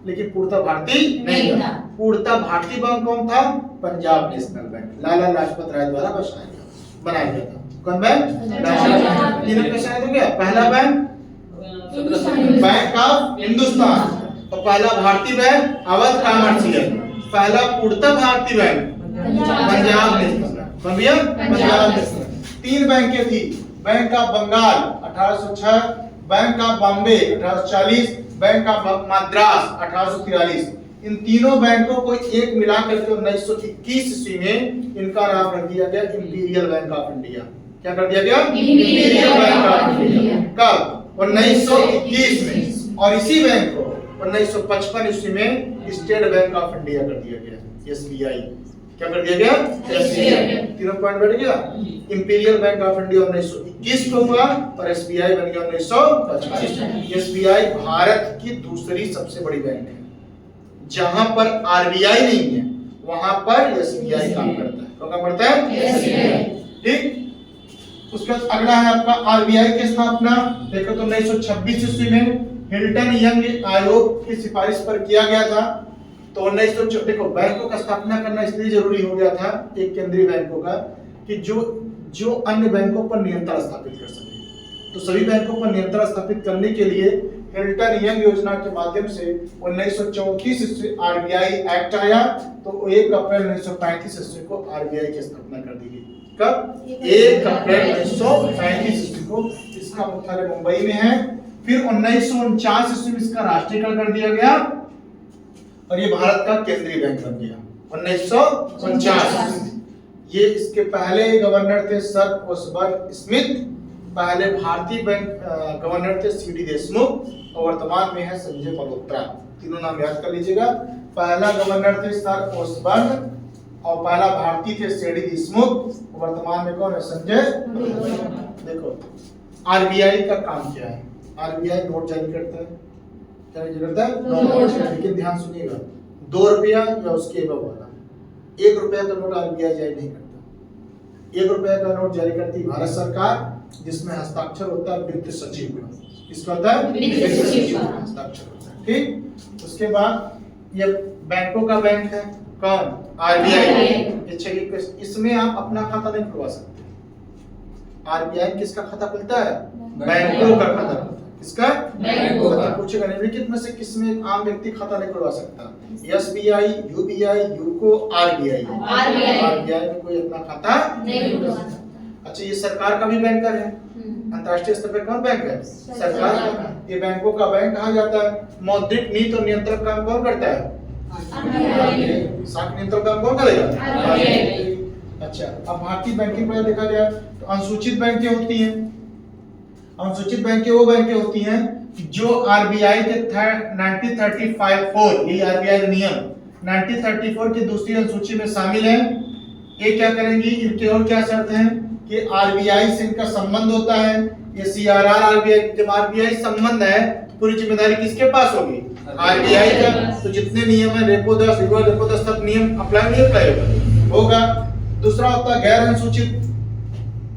लेकिन पूर्णतः भारतीय नहीं था। पूर्णतः भारतीय बैंक कौन था? पंजाब नेशनल बैंक, लाला लाजपत राय द्वारा बनाया गया था। कौन बैंक? तीनों क्वेश्चन हो गया। पहला बैंक बैंक ऑफ हिंदुस्तान, और पहला भारतीय बैंक अवध कमर्शियल। पहला पूर्णतः भारतीय बैंक पंजाब नेशनल बैंक। कौन भैया? पंजाब नेशनल। 3 बैंकें थी, bank of Bengal 1806, bank of Bombay 1840, bank of Madras 1843। इन तीनों बैंकों को एक मिला करके 1921 ईस्वी में इनका नाम रख दिया गया इंपीरियल बैंक ऑफ इंडिया। क्या कर दिया गया? Imperial bank of India. कब? 1921 में। और इसी बैंक को 1955 ईस्वी में स्टेट बैंक ऑफ इंडिया कर दिया गया, एसबीआई। क्या कर दिया गया? एसबीआई। तीनों पॉइंट बैठ गया। इंपीरियल बैंक ऑफ इंडिया 1921 को हुआ और एसबीआई बन गया 1955। एसबीआई भारत की दूसरी सबसे बड़ी बैंक है। जहां पर आरबीआई नहीं है वहां पर एसबीआई काम करता है। कौन काम करता है? एसबीआई। ठीक। उसके बाद अगला है आपका आरबीआई की स्थापना। देखो तो 1926 ईस्वी में हिल्टन यंग आयोग की सिफारिश पर किया गया था। तो 1926 देखो बैंकों का स्थापना करना इसलिए जरूरी हो गया था, एक केंद्रीय बैंकों का, कि जो अन्य बैंकों पर नियंत्रण स्थापित कर सके। तो सभी बैंकों पर नियंत्रण स्थापित करने के लिए हिल्टन यंग योजना के माध्यम से 1934 ईस्वी आरबीआई एक्ट आया। तो 1 अप्रैल 1935 ईस्वी को आरबीआई की स्थापना कर दी गई। कब? 1 अप्रैल 1935 ईस्वी को। इसका मुख्यालय मुंबई में है। फिर 1949 ईस्वी में इसका राष्ट्रीयकरण कर दिया गया और ये भारत का केंद्रीय बैंक बन गया 1949। ये इसके पहले गवर्नर थे सर ओसबर्ट स्मिथ, पहले भारतीय बैंक गवर्नर थे सीडी देशमुख, और वर्तमान में है संजय मल्होत्रा। तीनों नाम याद कर लीजिएगा। पहला गवर्नर थे सर ओसबर्ट और पहला भारतीय थे सीडी देशमुख, वर्तमान में कौन है? संजय। देखो आरबीआई का काम क्या है? आरबीआई नोट जारी करता है। क्या जारी करता है? नोट। लेकिन ध्यान सुनिएगा, 2 रुपया या उसके अबव वाला, 1 रुपया का नोट आरबीआई जारी नहीं करता। 1 रुपया का नोट जारी करती भारत सरकार, जिसमें हस्ताक्षर होता है वित्त सचिव का। किसका होता है? वित्त सचिव का हस्ताक्षर होता है। ठीक। उसके बाद ये बैंकों का बैंक है। कौन? आरबीआई। इसमें आप अपना खाता नहीं खुलवा सकते। आरबीआई किसका खाता खुलता है? बैंकों का खाता खुलता है। किसका? बैंकों का। पूछेगा निम्नलिखित में से किसमें एक आम व्यक्ति खाता नहीं खुलवा सकता? SBI, UBI, UCO, RBI. RBI में कोई अपना खाता नहीं खुलवा सकता। अच्छा, ये सरकार का भी बैंकर है। अंतरराष्ट्रीय स्तर पर कौन बैंक है? सरकार का। ये बैंकों का बैंक कहा जाता है। मौद्रिक नीति और नियंत्रण काम कौन करता है? साख नियंत्रण काम कौन करेगा? अच्छा, अब भारतीय बैंकिंग पर देखा जाए तो अनुसूचित बैंकें होती हैं। अनुसूचित बैंकें वो बैंकें होती हैं जो आरबीआई के 1935 4 यही आरबीआई नियम 1934 की दूसरी अनुसूची में शामिल है। ये क्या करेंगी, इनके और क्या शर्त हैं कि आरबीआई से इनका संबंध होता है। ये सीआरआर आरबीआई, जब आरबीआई संबंध है तो पूरी जिम्मेदारी किसके पास होगी, आरबीआई का। तो जितने नियम है रेपो दर, रिवर्स रेपो दर, सब नियम अप्लाई नहीं अप्लाई होगा। दूसरा होता है गैर अनुसूचित,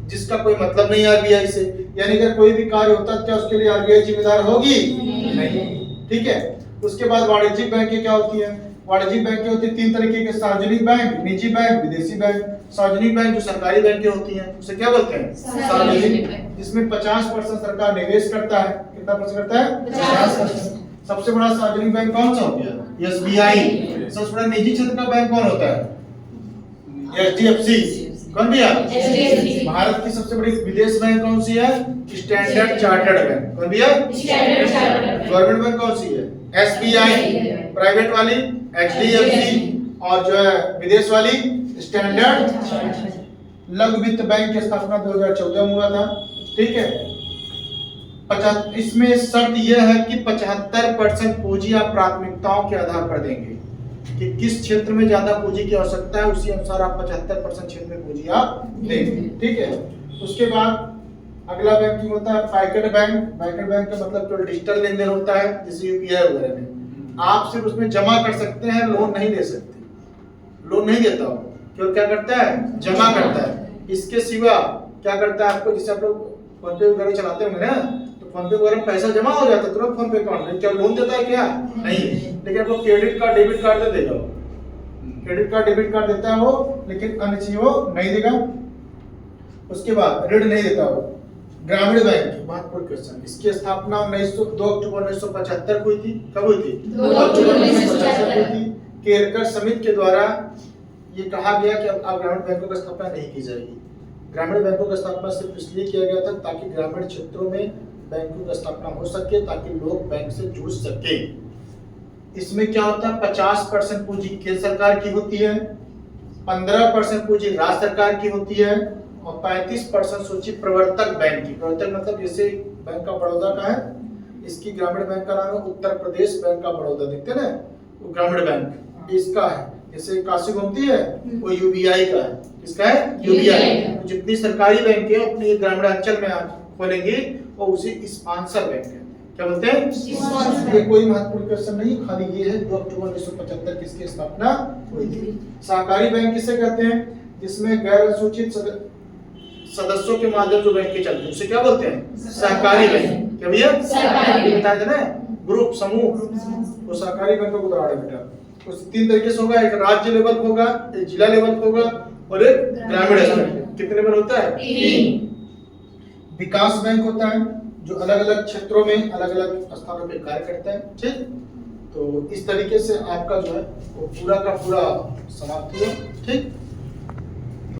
जिसका कोई मतलब नहीं आरबीआई से, यानी अगर कोई भी कार्य होता है क्या उसके लिए आरबीआई जिम्मेदार होगी नहीं, ठीक है। उसके बाद वाणिज्यिक बैंकें क्या होती है, वाणिज्यिक बैंकें होती है 3 तरीके के, सार्वजनिक बैंक, निजी बैंक, विदेशी बैंक। सार्वजनिक बैंक जो सरकारी बैंकें होती हैं उसे क्या बोलते हैं, सार्वजनिक, जिसमें 50% सरकार निवेश करता है। कितना परसेंट करता है, 50%। सबसे बड़ा सार्वजनिक बैंक कौन सा हो गया, एसबीआई। सबसे बड़ा निजी क्षेत्र का बैंक कौन होता है, एचडीएफसी। कौन भैया, भारत की सबसे बड़ी विदेश बैंक कौन सी है, स्टैंडर्ड चार्टर्ड बैंक। कौन भैया, गवर्नमेंट बैंक कौन सी है, एसबीआई। प्राइवेट वाली एचडीएफसी, और जो है विदेश वाली स्टैंडर्ड। लघु वित्त बैंक की स्थापना 2014 में हुआ था, ठीक है। इसमें शर्त यह है कि 75% पूंजी आप प्राथमिकताओं के आधार पर देंगे, कि किस क्षेत्र में ज्यादा पूंजी की आवश्यकता है उसी अनुसार आप 75% क्षेत्र में पूंजी आप देंगे, ठीक है। उसके बाद अगला बैंकिंग होता है पैकेट बैंक। पैकेट बैंक का मतलब केवल डिजिटल लेन देन होता है, जैसे यूपीआई वगैरह में आप सिर्फ उसमें जमा कर सकते हैं, लोन नहीं दे सकते। लोन नहीं देता हो, केवल क्या करता है, जमा करता है। इसके सिवा क्या करता है, आपको जैसे आप लोग फोन पे वगैरह चलाते होंगे ना, तो फोन पे वगैरह में पैसा जमा हो जाता है तुरंत फोन पे अकाउंट में। क्या लोन देता है क्या, नहीं। लेकिन आपको क्रेडिट कार्ड डेबिट कार्ड दे देगा, क्रेडिट कार्ड डेबिट कार्ड देता है वो, लेकिन अन्य चीज वो नहीं देगा। उसके बाद ऋण नहीं देता वो। ग्रामीण बैंक, महत्वपूर्ण क्वेश्चन, इसकी स्थापना 2 अक्टूबर 1975 को हुई थी। कब हुई थी, 2 अक्टूबर 1975 को हुई थी। केरकर समिति के द्वारा ये कहा गया कि अब ग्रामीण बैंकों की स्थापना नहीं की जाएगी। ग्रामीण बैंकों की स्थापना सिर्फ इसलिए किया गया था ताकि ग्रामीण क्षेत्रों में बैंकों की स्थापना हो सके, ताकि लोग बैंक से जुड़ सके। इसमें क्या होता है, 50% पूंजी केंद्र सरकार की होती है, 15% पूंजी राज्य सरकार की होती है, और 35% सूची प्रवर्तक बैंक की। प्रवर्तक मतलब जैसे बैंक ऑफ बड़ौदा का है, इसकी ग्रामीण बैंक का नाम है उत्तर प्रदेश बैंक ऑफ बड़ौदा, देखते हैं ना, वो ग्रामीण बैंक इसका है। जैसे काशी गोमती है वो यूबीआई का है, किसका है, यूबीआई। तो जितनी सरकारी बैंकें अपने ग्रामीण अंचल में खोलेंगी वो उसी स्पॉन्सर बैंक है। क्या बोलते हैं, ये कोई महत्वपूर्ण क्वेश्चन नहीं, खाली ये है 2 अक्टूबर 1975 किसकी स्थापना हुई थी। सहकारी बैंक किसे कहते हैं, जिसमें गैर अनुसूचित सदस्यों के माध्यम से बैंक चलते हैं, उसे क्या बोलते हैं, सहकारी बैंक। क्या भैया, सहकारी बताया था ना, ग्रुप समूह, वो सहकारी बैंकों को उदाहरण बेटा। उस 3 तरीके से होगा, एक राज्य लेवल होगा, एक जिला लेवल होगा, और एक ग्रामीण स्तर। कितने लेवल होता है, 3। विकास बैंक होता है जो अलग अलग क्षेत्रों में अलग अलग स्थानों पे कार्य करता है, ठीक। तो इस तरीके से आपका जो है वो पूरा का पूरा समाप्त हुआ, ठीक।